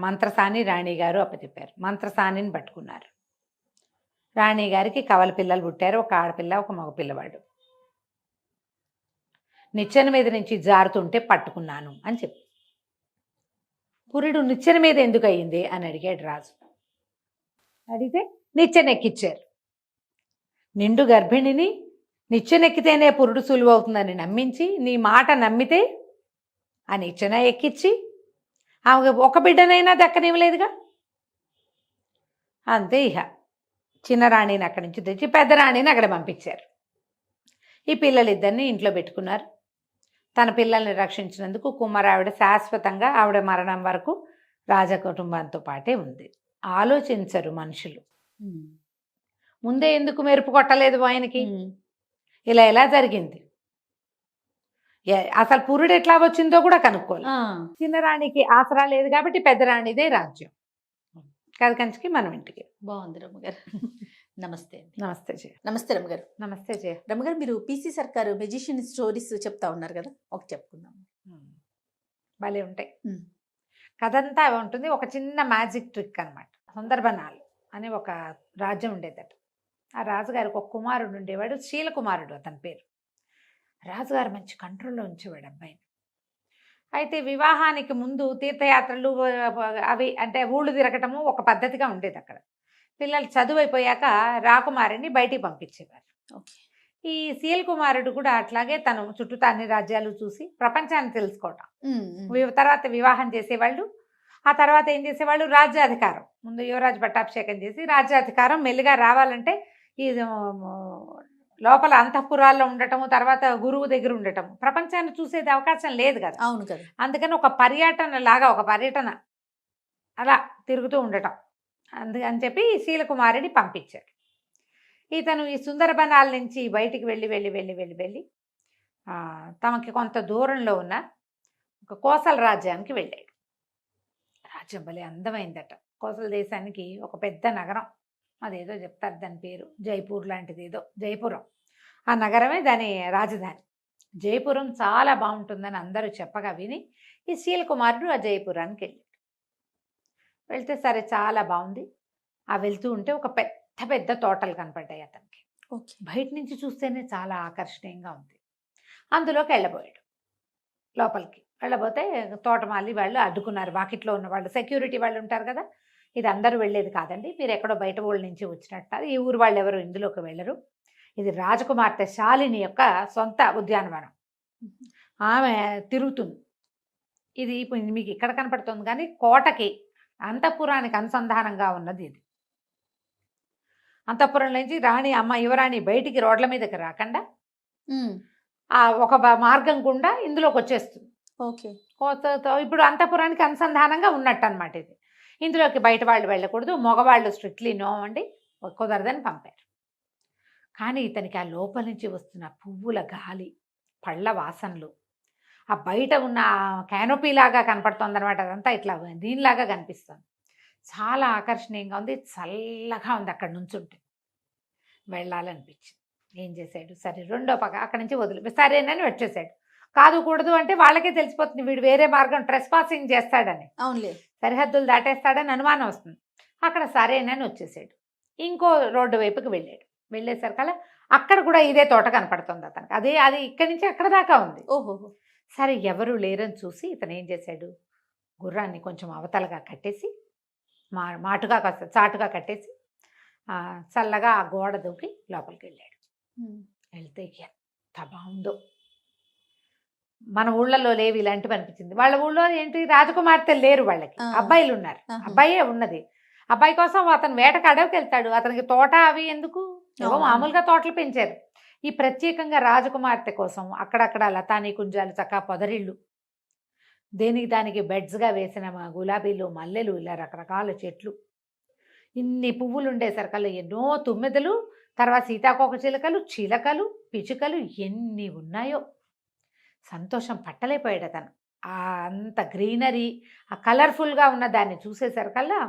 మంత్రసాని రాణిగారు అప్పచెప్పారు. మంత్రసానిని పట్టుకున్నారు. రాణిగారికి కవల పిల్లలు పుట్టారు, ఒక ఆడపిల్ల, ఒక మగ పిల్లవాడు. నిచ్చెన మీద నుంచి జారుతుంటే పట్టుకున్నాను అని చెప్పి. పురుడు నిచ్చెన మీద ఎందుకు అయ్యింది అని అడిగాడు రాజు. అడిగితే నిచ్చెన ఎక్కిచ్చారు. నిండు గర్భిణిని నిచ్చెనెక్కితేనే పురుడు సులువు అవుతుందని నమ్మించి, నీ మాట నమ్మితే ఆ నిచ్చెన ఎక్కించి ఆమె ఒక బిడ్డనైనా దక్కనివ్వలేదుగా. అంతే ఇహ చిన్న రాణిని అక్కడి నుంచి తెచ్చి పెద్ద రాణిని అక్కడ పంపించారు. ఈ పిల్లలిద్దరిని ఇంట్లో పెట్టుకున్నారు. తన పిల్లల్ని రక్షించినందుకు కుమ్మరావిడ శాశ్వతంగా ఆవిడ మరణం వరకు రాజకుటుంబంతో పాటే ఉంది. ఆలోచించరు మనుషులు. ముందే ఎందుకు మెరుపు కొట్టలేదు ఆయనకి? ఇలా ఎలా జరిగింది, అసలు పురుడు ఎట్లా వచ్చిందో కూడా కనుక్కోవాలి. చిన్న రాణికి ఆసరా లేదు కాబట్టి పెద్ద రాణిదే రాజ్యం. కంచికి మనం ఇంటికి. బాగుంది రమ్మగారు. నమస్తే. నమస్తే జయ. నమస్తే రమ్మగారు. నమస్తే జయ. రమ్మగారు, మీరు పీసీ సర్కారు మెజిషియన్ స్టోరీస్ చెప్తా ఉన్నారు కదా, ఒకటి చెప్పుకుందాం. భలే ఉంటాయి. కథంతా ఉంటుంది. ఒక చిన్న మ్యాజిక్ ట్రిక్ అనమాట. సుందరబనాలు అనే ఒక రాజ్యం ఉండేదట. ఆ రాజుగారికి ఒక కుమారుడు ఉండేవాడు, శీలకుమారుడు అతని పేరు. రాజుగారు మంచి కంట్రోల్లో ఉంచేవాడు అబ్బాయిని. అయితే వివాహానికి ముందు తీర్థయాత్రలు అవి అంటే ఊళ్ళు తిరగటము ఒక పద్ధతిగా ఉండేది అక్కడ. పిల్లలు చదువు అయిపోయాక రాకుమారిని బయటికి పంపించేవారు. ఈ శీల కుమారుడు కూడా అట్లాగే తను చుట్టూ అన్ని రాజ్యాలు చూసి ప్రపంచాన్ని తెలుసుకోవటం. తర్వాత వివాహం చేసేవాళ్ళు. ఆ తర్వాత ఏం చేసేవాళ్ళు, రాజ్యాధికారం. ముందు యువరాజు పట్టాభిషేకం చేసి రాజ్యాధికారం మెల్లిగా రావాలంటే ఈ లోపల అంతఃపురాల్లో ఉండటము, తర్వాత గురువు దగ్గర ఉండటము, ప్రపంచాన్ని చూసేది అవకాశం లేదు కదా. అవును కదా. అందుకని ఒక పర్యటన అలా తిరుగుతూ ఉండటం. అందుకని చెప్పి శీలకుమారిని పంపించాడు. ఇతను ఈ సుందరబనాల నుంచి బయటికి వెళ్ళి తమకి కొంత దూరంలో ఉన్న ఒక కోసల రాజ్యానికి వెళ్ళాడు. రాజ్యం భలే అందమైందట. కోసల దేశానికి ఒక పెద్ద నగరం, అదేదో చెప్తారు దాని పేరు, జైపూర్ లాంటిది ఏదో, జైపురం. ఆ నగరమే దాని రాజధాని. జైపురం చాలా బాగుంటుందని అందరూ చెప్పగా విని ఈ శీలకుమారుడు ఆ జైపురానికి వెళ్ళాడు. వెళ్తే సరే చాలా బాగుంది. ఆ వెళ్తూ ఉంటే ఒక పెద్ద పెద్ద తోటలు కనపడ్డాయి అతనికి. బయట నుంచి చూస్తేనే చాలా ఆకర్షణీయంగా ఉంది. అందులోకి వెళ్ళబోయాడు. లోపలికి వెళ్ళబోతే తోటమాలి వాళ్ళు అడ్డుకున్నారు. వాకిట్లో ఉన్న వాళ్ళు, సెక్యూరిటీ వాళ్ళు ఉంటారు కదా, ఇది అందరూ వెళ్ళేది కాదండి, మీరు ఎక్కడో బయట ఊళ్ళ నుంచి వచ్చినట్టు, ఈ ఊరు వాళ్ళు ఎవరు ఇందులోకి వెళ్ళరు, ఇది రాజకుమార్తె శాలిని యొక్క సొంత ఉద్యానవనం, ఆమె తిరుగుతుంది, ఇది మీకు ఇక్కడ కనపడుతుంది కానీ కోటకి అంతఃపురానికి అనుసంధానంగా ఉన్నది ఇది. అంతఃపురం నుంచి రాణి యువరాణి బయటికి రోడ్ల మీదకి రాకుండా ఒక మార్గం గుండా ఇందులోకి వచ్చేస్తుంది. ఇప్పుడు అంతఃపురానికి అనుసంధానంగా ఉన్నట్టు అనమాట ఇది. ఇందులోకి బయట వాళ్ళు వెళ్ళకూడదు, మగవాళ్ళు స్ట్రిక్ట్లీ నో అండి, కుదరదని పంపారు. కానీ ఇతనికి ఆ లోపల నుంచి వస్తున్న పువ్వుల గాలి, పళ్ళ వాసనలు, ఆ బయట ఉన్న క్యానోపీ లాగా కనపడుతుంది అనమాట. అదంతా ఇట్లా దీనిలాగా కనిపిస్తుంది. చాలా ఆకర్షణీయంగా ఉంది, చల్లగా ఉంది. అక్కడ నుంచుంటే వెళ్ళాలనిపించింది. ఏం చేశాడు, సరే రెండో పక్క అక్కడి నుంచి వదిలి సరేనని వచ్చేసాడు. కాదు కూడదు అంటే వాళ్ళకే తెలిసిపోతుంది వీడు వేరే మార్గం ట్రెస్ పాసింగ్ చేస్తాడని, అవునులే. సరిహద్దులు దాటేస్తాడని అనుమానం వస్తుంది. అక్కడ సరేనని వచ్చేసాడు. ఇంకో రోడ్డు వైపుకి వెళ్ళాడు. వెళ్ళేసరికల్లా అక్కడ కూడా ఇదే తోట కనపడుతుంది అతనికి. అది ఇక్కడి నుంచి అక్కడ దాకా ఉంది. ఓహోహో. సరే ఎవరు లేరని చూసి ఇతను ఏం చేశాడు, గుర్రాన్ని కొంచెం అవతలగా కట్టేసి మాటుగా కాస్త చాటుగా కట్టేసి చల్లగా ఆ గోడ దూకి లోపలికి వెళ్ళాడు. వెళ్తే ఎంత బాగుందో. మన ఊళ్ళలో లేవు ఇలాంటివి అనిపించింది. వాళ్ళ ఊళ్ళో ఏంటి, రాజకుమార్తెలు లేరు, వాళ్ళకి అబ్బాయిలు ఉన్నారు. అబ్బాయే ఉన్నది. అబ్బాయి కోసం అతను వేటకు అడవికి వెళ్తాడు. అతనికి తోట అవి ఎందుకు, ఏవో మామూలుగా తోటలు పెంచారు. ఈ ప్రత్యేకంగా రాజకుమార్తె కోసం అక్కడక్కడ లతానీ కుంజాలు, చక్క పొదరిళ్ళు, దేనికి దానికి బెడ్స్గా వేసిన గులాబీలు, మల్లెలు, ఇలా రకరకాల చెట్లు, ఇన్ని పువ్వులు ఉండేసరికల్లా ఎన్నో తుమ్మెదలు, తర్వాత సీతాకోక చిలుకలు, చిలకలు, పిచుకలు ఎన్ని ఉన్నాయో. సంతోషం పట్టలేకపోయాడు అతను. అంత గ్రీనరీ, ఆ కలర్ఫుల్గా ఉన్న దాన్ని చూసేసరికల్లా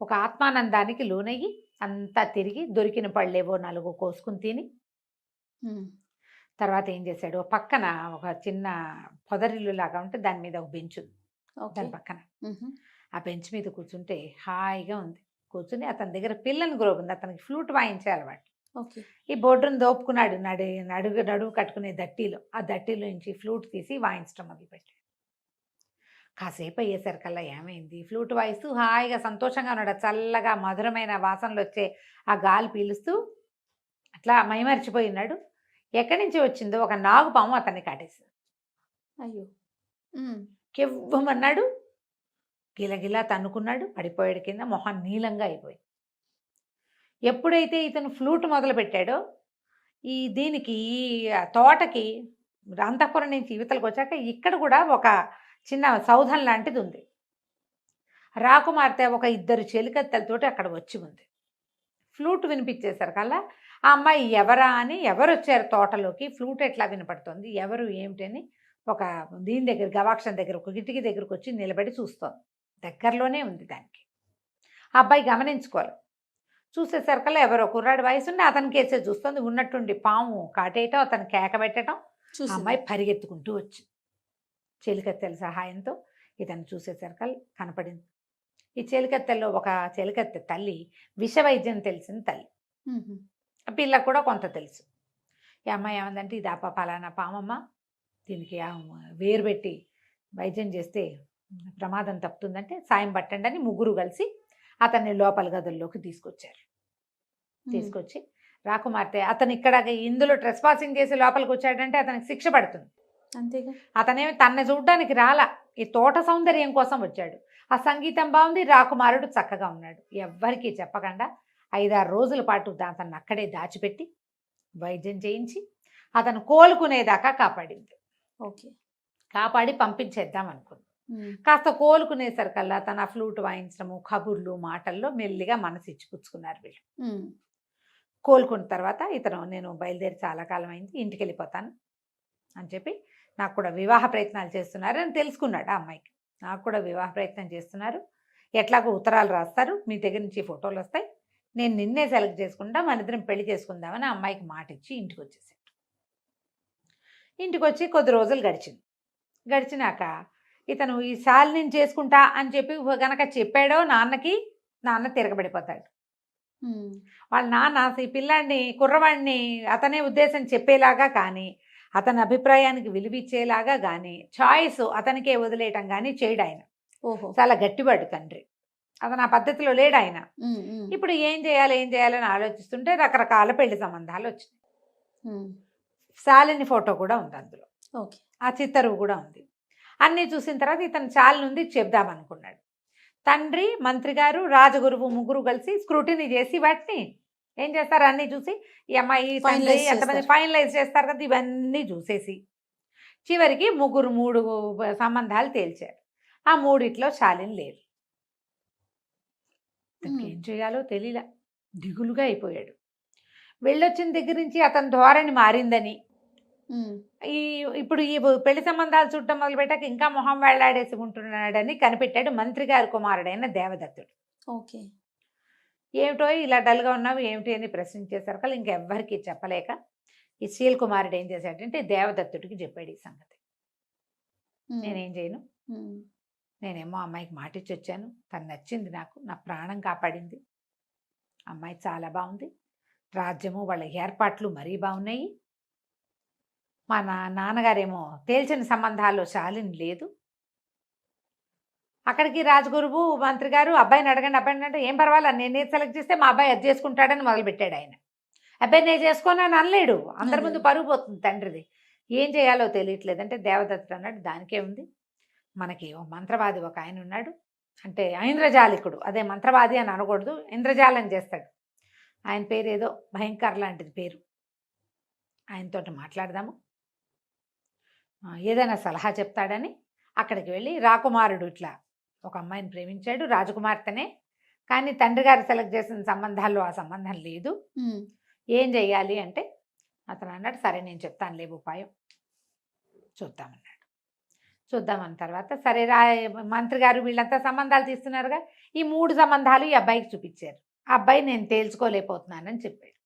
ఒక ఆత్మానందానికి లోనయ్యి అంతా తిరిగి దొరికిన పళ్ళేవో 4 కోసుకుని తిని తర్వాత ఏం చేశాడు, పక్కన ఒక చిన్న పొదరిల్లు లాగా ఉంటే దాని మీద ఒక బెంచ్ ఉంది. దాని పక్కన ఆ బెంచ్ మీద కూర్చుంటే హాయిగా ఉంది. కూర్చుని అతని దగ్గర పిల్లని గ్రోబ్ ఉంది. అతనికి ఫ్లూట్ వాయించే అలవాటు. ఈ బోర్డును దోపుకున్నాడు. నడువు కట్టుకునే దట్టీలో, ఆ దట్టీలో నుంచి ఫ్లూట్ తీసి వాయించడం మొదలుపెట్టాడు. కాసేపు అయ్యేసరికల్లా ఏమైంది, ఫ్లూట్ వాయిస్తూ హాయిగా సంతోషంగా ఉన్నాడు. చల్లగా మధురమైన వాసనలు వచ్చే ఆ గాలి పీలుస్తూ అట్లా మైమరిచిపోయి ఉన్నాడు. ఎక్కడి నుంచి వచ్చిందో ఒక నాగుపాము అతన్ని కాటేసింది. అయ్యో. కెవ్వమన్నాడు, గిలగిలా తన్నుకున్నాడు, పడిపోయాడు కింద. మొహం నీలంగా అయిపోయి. ఎప్పుడైతే ఇతను ఫ్లూట్ మొదలు పెట్టాడో దీనికి తోటకి అంతఃపురం నుంచి యువతలకు వచ్చాక ఇక్కడ కూడా ఒక చిన్న సౌధం లాంటిది ఉంది. రాకుమార్తె ఒక 2 చెలికత్తెలతోటి అక్కడ వచ్చి ఉంది. ఫ్లూట్ వినిపించేసరికల్లా ఆ అమ్మాయి ఎవరా అని, ఎవరు వచ్చారు తోటలోకి, ఫ్లూట్ ఎట్లా వినపడుతుంది, ఎవరు ఏమిటని ఒక దీని దగ్గర, గవాక్షం దగ్గర, ఒక కిటికీ దగ్గరకు వచ్చి నిలబడి చూస్తోంది. దగ్గరలోనే ఉంది దానికి. ఆ అబ్బాయి గమనించుకోవాలి. చూసేసరికల్లా ఎవరో కుర్రాడి వయసుండి అతని కేసే చూస్తుంది. ఉన్నట్టుండి పాము కాటేయటం, అతను కేక పెట్టడం, అమ్మాయి పరిగెత్తుకుంటూ వచ్చి చెలికత్తెల సహాయంతో ఇతను చూసేసరికల్లా కనపడింది. ఈ చెలికత్తెల్లో ఒక చెలికత్తె తల్లి విషవైద్యం తెలిసిన తల్లి. ఆ పిల్లకు కూడా కొంత తెలుసు. ఈ అమ్మాయి ఏమందంటే, ఇది పలానా పామమ్మ, దీనికి వేరు పెట్టి వైద్యం చేస్తే ప్రమాదం తప్పుతుందంటే సాయం పట్టండి అని ముగ్గురు కలిసి అతన్ని లోపల గదుల్లోకి తీసుకొచ్చారు. తీసుకొచ్చి రాకుమార్తె అతను ఇక్కడ ఇందులో ట్రెస్ పాసింగ్ చేసి లోపలికి వచ్చాడంటే అతనికి శిక్ష పడుతుంది. అంతేగా. అతనేమి తన్ని చూడ్డానికి రాలా, ఈ తోట సౌందర్యం కోసం వచ్చాడు. ఆ సంగీతం బాగుంది, రాకుమారుడు చక్కగా ఉన్నాడు. ఎవ్వరికీ చెప్పకుండా 5-6 రోజుల పాటు అతన్ని అక్కడే దాచిపెట్టి వైద్యం చేయించి అతను కోలుకునేదాకా కాపాడింది. ఓకే. కాపాడి పంపించేద్దాం అనుకుంది. కాస్త కోలుకునేసరికల్లా తన ఫ్లూట్ వాయించడము, కబుర్లు, మాటల్లో మెల్లిగా మనసు ఇచ్చిపుచ్చుకున్నారు వీళ్ళు. కోలుకున్న తర్వాత ఇతను, నేను బయలుదేరి చాలా కాలం అయింది, ఇంటికి వెళ్ళిపోతాను అని చెప్పి, నాకు కూడా వివాహ ప్రయత్నాలు చేస్తున్నారు అని తెలుసుకున్నాడు. ఆ అమ్మాయికి నాకు కూడా వివాహ ప్రయత్నం చేస్తున్నారు, ఎట్లాగో ఉత్తరాలు రాస్తారు, మీ దగ్గర నుంచి ఫోటోలు వస్తాయి, నేను నిన్నే సెలెక్ట్ చేసుకుంటా, మన ఇద్దరం పెళ్లి చేసుకుందామని ఆ అమ్మాయికి మాట ఇచ్చి ఇంటికి వచ్చేసాడు. ఇంటికి వచ్చి కొద్ది రోజులు గడిచినాక ఇతను ఈ శాలిని చేసుకుంటా అని చెప్పి గనక చెప్పాడో నాన్న తిరగబడిపోతాడు. వాళ్ళ నాన్న ఈ పిల్లాడిని, కుర్రవాడిని అతనే ఉద్దేశం చెప్పేలాగా కానీ, అతని అభిప్రాయానికి విలువిచ్చేలాగా కానీ, చాయిస్ అతనికే వదిలేయటం కానీ చేయడు ఆయన. చాలా గట్టివాడు తండ్రి. అతను ఆ పద్ధతిలో లేడు ఆయన. ఇప్పుడు ఏం చేయాలని ఆలోచిస్తుంటే రకరకాల పెళ్లి సంబంధాలు వచ్చినాయి. శాలిని ఫోటో కూడా ఉంది అందులో, ఆ చిత్తరువు కూడా ఉంది. అన్నీ చూసిన తర్వాత ఇతను శాలిని ఉంది చెప్దామనుకున్నాడు. తండ్రి, మంత్రి గారు, రాజగురువు ముగ్గురు కలిసి స్క్రూటినీ చేసి వాటిని ఏం చేస్తారు, అన్నీ చూసి ఈ అమ్మాయి తండ్రి ఎంతమంది ఫైనలైజ్ చేస్తారు కదా, ఇవన్నీ చూసేసి చివరికి 3 సంబంధాలు తేల్చారు. ఆ 3 శాలిని లేదు. ఏం చేయాలో తెలియలా, దిగులుగా అయిపోయాడు. వెళ్ళొచ్చిన దగ్గర నుంచి అతని ధోరణి మారిందని, ఇప్పుడు ఈ పెళ్లి సంబంధాలు చూడటం మొదలు పెట్టాక ఇంకా మొహం వేళ్లాడేసి ఉంటున్నాడని కనిపెట్టాడు మంత్రి గారి కుమారుడైన దేవదత్తుడు. ఓకే. ఏమిటో ఇలా డల్గా ఉన్నావు ఏమిటి అని ప్రశ్నించేసరికి ఇంకెవ్వరికి చెప్పలేక ఈ శీల్ కుమారుడు ఏం చేశాడంటే దేవదత్తుడికి చెప్పాడు ఈ సంగతి. నేనేం చేయను, నేనేమో అమ్మాయికి మాటిచ్చి వచ్చాను, తను నచ్చింది నాకు, నా ప్రాణం కాపాడింది, అమ్మాయి చాలా బాగుంది, రాజ్యము వాళ్ళ ఏర్పాట్లు మరీ బాగున్నాయి, మా నాన్నగారేమో తేల్చిన సంబంధాల్లో శాలిని లేదు. అక్కడికి రాజగురువు మంత్రి గారు అబ్బాయిని అడగండి అబ్బాయిని అంటే ఏం పర్వాలేదు నేను సెలెక్ట్ చేస్తే మా అబ్బాయి అది చేసుకుంటాడని మొదలుపెట్టాడు ఆయన. అబ్బాయి నేను చేసుకోనని అనలేడు, అందరి ముందు పరుగు పోతుంది తండ్రిది. ఏం చేయాలో తెలియట్లేదు అంటే దేవదత్తుడు అన్నాడు దానికే ఉంది, మనకి ఓ మంత్రవాది ఒక ఆయన ఉన్నాడు, అంటే ఐంద్రజాలికుడు, అదే మంత్రవాది అని అనకూడదు, ఇంద్రజాలం చేస్తాడు, ఆయన పేరు ఏదో భయంకర్ లాంటిది పేరు, ఆయనతోటి మాట్లాడదాము, ఏదైనా సలహా చెప్తాడని అక్కడికి వెళ్ళి రాకుమారుడు ఇట్లా ఒక అమ్మాయిని ప్రేమించాడు, రాజకుమార్తెనే, కానీ తండ్రి గారు సెలెక్ట్ చేసిన సంబంధాల్లో ఆ సంబంధం లేదు, ఏం చెయ్యాలి అంటే అతను అన్నాడు సరే నేను చెప్తాను లేవు ఉపాయం చూద్దామన్నాడు. చూద్దామన్న తర్వాత సరే మంత్రి గారు వీళ్ళంతా సంబంధాలు తీస్తున్నారుగా, ఈ 3 సంబంధాలు ఈ అబ్బాయికి చూపించారు. ఆ అబ్బాయి నేను తేల్చుకోలేకపోతున్నానని చెప్పాడు.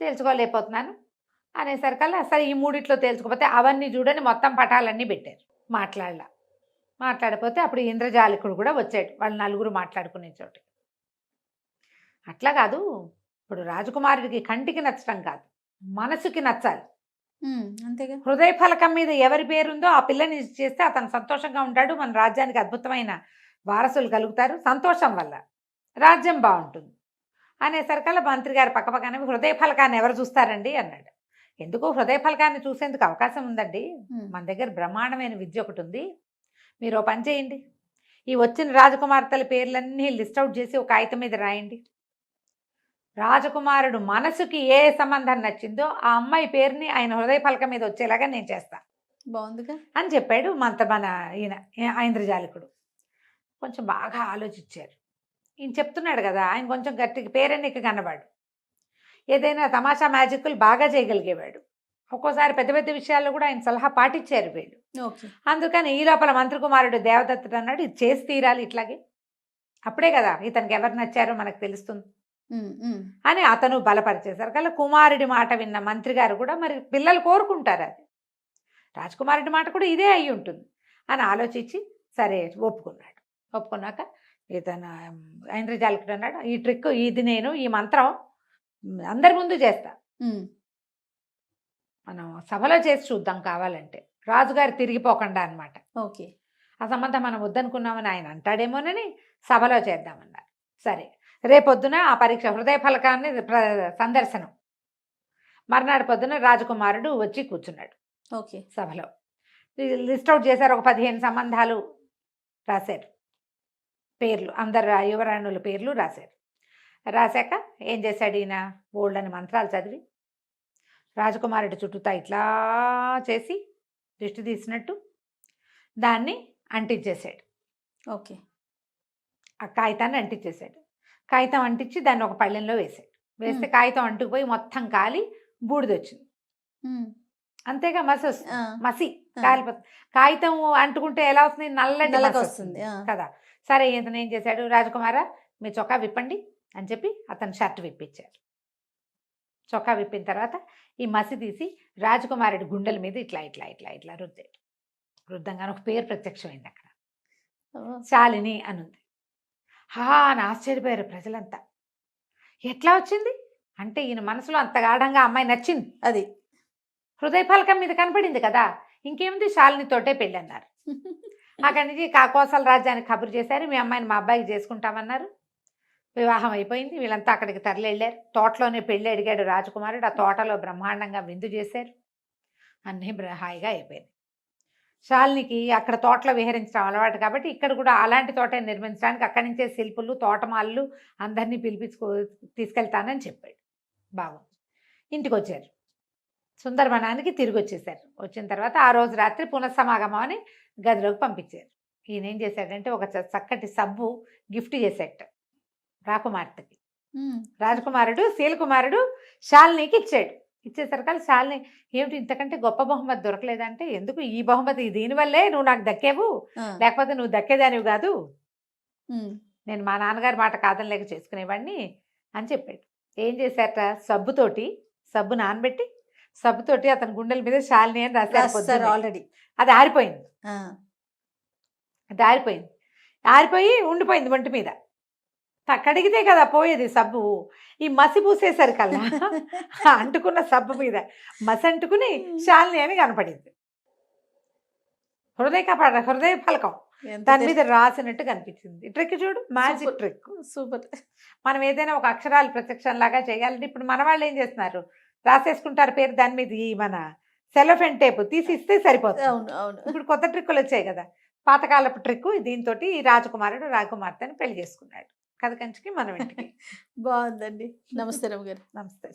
తేల్చుకోలేకపోతున్నాను అనేసరికల్లా సరే ఈ 3 తేల్చుకోకపోతే అవన్నీ చూడని మొత్తం పటాలన్నీ పెట్టారు. మాట్లాడపోతే అప్పుడు ఇంద్రజాలికుడు కూడా వచ్చాడు, వాళ్ళు 4 మాట్లాడుకునే చోటు. అట్లా కాదు, ఇప్పుడు రాజకుమారుడికి కంటికి నచ్చడం కాదు మనసుకి నచ్చాలి, అంతేగా. హృదయ ఫలకం మీద ఎవరి పేరుందో ఆ పిల్లని చేస్తే అతను సంతోషంగా ఉంటాడు, మన రాజ్యానికి అద్భుతమైన వారసులు కలుగుతారు, సంతోషం వల్ల రాజ్యం బాగుంటుంది అనేసరికల్లా మంత్రి గారు పక్కపక్కనే హృదయ ఫలకాన్ని ఎవరు చూస్తారండి అన్నాడు. ఎందుకు హృదయ ఫలకాన్ని చూసేందుకు అవకాశం ఉందండి, మన దగ్గర బ్రహ్మాండమైన విద్య ఒకటి ఉంది, మీరు ఓ పని చేయండి, ఈ వచ్చిన రాజకుమార్తెల పేర్లన్నీ లిస్ట్ అవుట్ చేసి ఒక కాగితం మీద రాయండి, రాజకుమారుడు మనసుకి ఏ సంబంధం నచ్చిందో ఆ అమ్మాయి పేరుని ఆయన హృదయ ఫలకం మీద వచ్చేలాగా నేను చేస్తా, బాగుందిగా అని చెప్పాడు మన ఈయన ఐంద్రజాలికుడు. కొంచెం బాగా ఆలోచించారు, ఈయన చెప్తున్నాడు కదా, ఆయన కొంచెం గట్టిగా పేరెన్నిక కన్నవాడు, ఏదైనా తమాషా మ్యాజిక్లు బాగా చేయగలిగేవాడు, ఒక్కోసారి పెద్ద పెద్ద విషయాల్లో కూడా ఆయన సలహా పాటించారు వీళ్ళు. అందుకని ఈ లోపల మంత్రి కుమారుడు దేవదత్తుడు అన్నాడు ఇది చేసి తీరాలి ఇట్లాగే, అప్పుడే కదా ఇతనికి ఎవరు నచ్చారో మనకు తెలుస్తుంది అని అతను బలపరిచేశారు. కల్లా కుమారుడి మాట విన్న మంత్రి గారు కూడా మరి పిల్లలు కోరుకుంటారు, అది రాజకుమారుడి మాట కూడా ఇదే అయి ఉంటుంది అని ఆలోచించి సరే ఒప్పుకున్నాక ఇతను ఐంద్రజాలికుడు అన్నాడు ఈ ట్రిక్ ఇది నేను ఈ మంత్రం అందరి ముందు చేస్తా, మనం సభలో చేసి చూద్దాం కావాలంటే, రాజుగారు తిరిగిపోకుండా అనమాట. ఓకే, ఆ సంబంధం మనం వద్దనుకున్నామని ఆయన అంటాడేమోనని సభలో చేద్దామన్నారు. సరే రేపొద్దున ఆ పరీక్ష హృదయ ఫలకాన్ని సందర్శనం, మర్నాడు పొద్దున రాజకుమారుడు వచ్చి కూర్చున్నాడు. ఓకే, సభలో లిస్ట్ అవుట్ చేశారు, ఒక 15 సంబంధాలు రాశారు, పేర్లు అందరు యువరాణుల పేర్లు రాశారు. రాశాక ఏం చేశాడు ఈయన బోల్డని మంత్రాలు చదివి రాజకుమారుడి చుట్టూతా ఇట్లా చేసి దృష్టి తీసినట్టు దాన్ని అంటించేశాడు. ఓకే, ఆ కాగితాన్ని అంటించేశాడు. కాగితం అంటించి దాన్ని ఒక పళ్ళెంలో వేసాడు. వేస్తే కాగితం అంటుకుపోయి మొత్తం కాలి బూడిదొచ్చింది. అంతేగా మసి కాలిపోతుంది. కాగితం అంటుకుంటే ఎలా వస్తుంది, నల్లటి వస్తుంది కదా. సరే ఇతను ఏం చేశాడు, రాజకుమారా మీ చొక్కా విప్పండి అని చెప్పి అతను షర్ట్ విప్పించారు. చొక్కా విప్పిన తర్వాత ఈ మసి తీసి రాజకుమారుడి గుండెల మీద ఇట్లా ఇట్లా ఇట్లా ఇట్లా రుద్దాడు. రుద్దంగానే ఒక పేరు ప్రత్యక్షమైంది అక్కడ, శాలిని అనుంది. అని ఆశ్చర్యపోయారు ప్రజలంతా. ఎట్లా వచ్చింది అంటే ఈయన మనసులో అంత గాఢంగా అమ్మాయి నచ్చింది, అది హృదయ ఫలకం మీద కనపడింది కదా, ఇంకేముంది శాలినితోటే పెళ్ళి అన్నారు. అక్కడి నుంచి కోసల రాజ్యానికి కబురు చేశారు, మీ అమ్మాయిని మా అబ్బాయికి చేసుకుంటామన్నారు. వివాహం అయిపోయింది, వీళ్ళంతా అక్కడికి తరలి వెళ్ళారు. తోటలోనే పెళ్ళి అడిగాడు రాజకుమారుడు, ఆ తోటలో బ్రహ్మాండంగా విందు చేశారు, అన్నీ హాయిగా అయిపోయింది. శాలినికి అక్కడ తోటలో విహరించడం అలవాటు కాబట్టి ఇక్కడ కూడా అలాంటి తోట నిర్మించడానికి అక్కడి నుంచే శిల్పులు తోటమాళ్ళు అందరినీ తీసుకెళ్తానని చెప్పాడు. బాగుంది. ఇంటికి వచ్చారు, సుందరవనానికి తిరిగి వచ్చేసారు. వచ్చిన తర్వాత ఆ రోజు రాత్రి పునఃసమాగమం అని గదిలోకి పంపించారు. ఈయన ఏం చేశాడంటే ఒక చక్కటి సబ్బు గిఫ్ట్ చేశాడు రాకుమార్తెకి. రాజకుమారుడు శీలకుమారుడు శాలినికి ఇచ్చాడు. ఇచ్చేసరికి శాలిని ఏమిటి ఇంతకంటే గొప్ప బహుమతి దొరకలేదంటే, ఎందుకు ఈ బహుమతి దీనివల్లే నువ్వు నాకు దక్కేవు, ఆ, లేకపోతే నువ్వు దక్కేదానివి కాదు, ఉమ్, నేను మా నాన్నగారి మాట కాదనలేక చేసుకునేవాడిని అని చెప్పాడు. ఏం చేశారట, సబ్బు నానబెట్టి సబ్బుతోటి అతని గుండెల మీద శాలిని అని రాశారు రాస్తారు పొద్దున్నే. ఆల్రెడీ. అది ఆరిపోయింది. ఆరిపోయి ఉండిపోయింది ఒంటి మీద. కడిగితే కదా పోయేది సబ్బు. ఈ మసి పూసేసరికల్లా అంటుకున్న సబ్బు మీద మసి అంటుకుని శాలిని అని కనపడింది. హృదయ ఫలకం దాని మీద రాసినట్టు కనిపించింది. ఈ ట్రిక్ చూడు, మ్యాజిక్ ట్రిక్. సూపర్. మనం ఏదైనా ఒక అక్షరాలు ప్రత్యక్షం లాగా చేయాలంటే ఇప్పుడు మన వాళ్ళు ఏం చేస్తున్నారు, రాసేసుకుంటారు పేరు దాని మీద. ఈ మన సెలోఫెన్ టేప్ తీసి ఇస్తే సరిపోతుంది. అవును అవును. ఇప్పుడు కొత్త ట్రిక్కులు వచ్చాయి కదా, పాతకాలపు ట్రిక్. దీంతో రాజకుమారుడు రాకుమార్తెని పెళ్లి చేసుకున్నాడు. కథ కంచికి మనం ఇంటికి. బాగుందండి. నమస్తే రమ్య గారు. నమస్తే.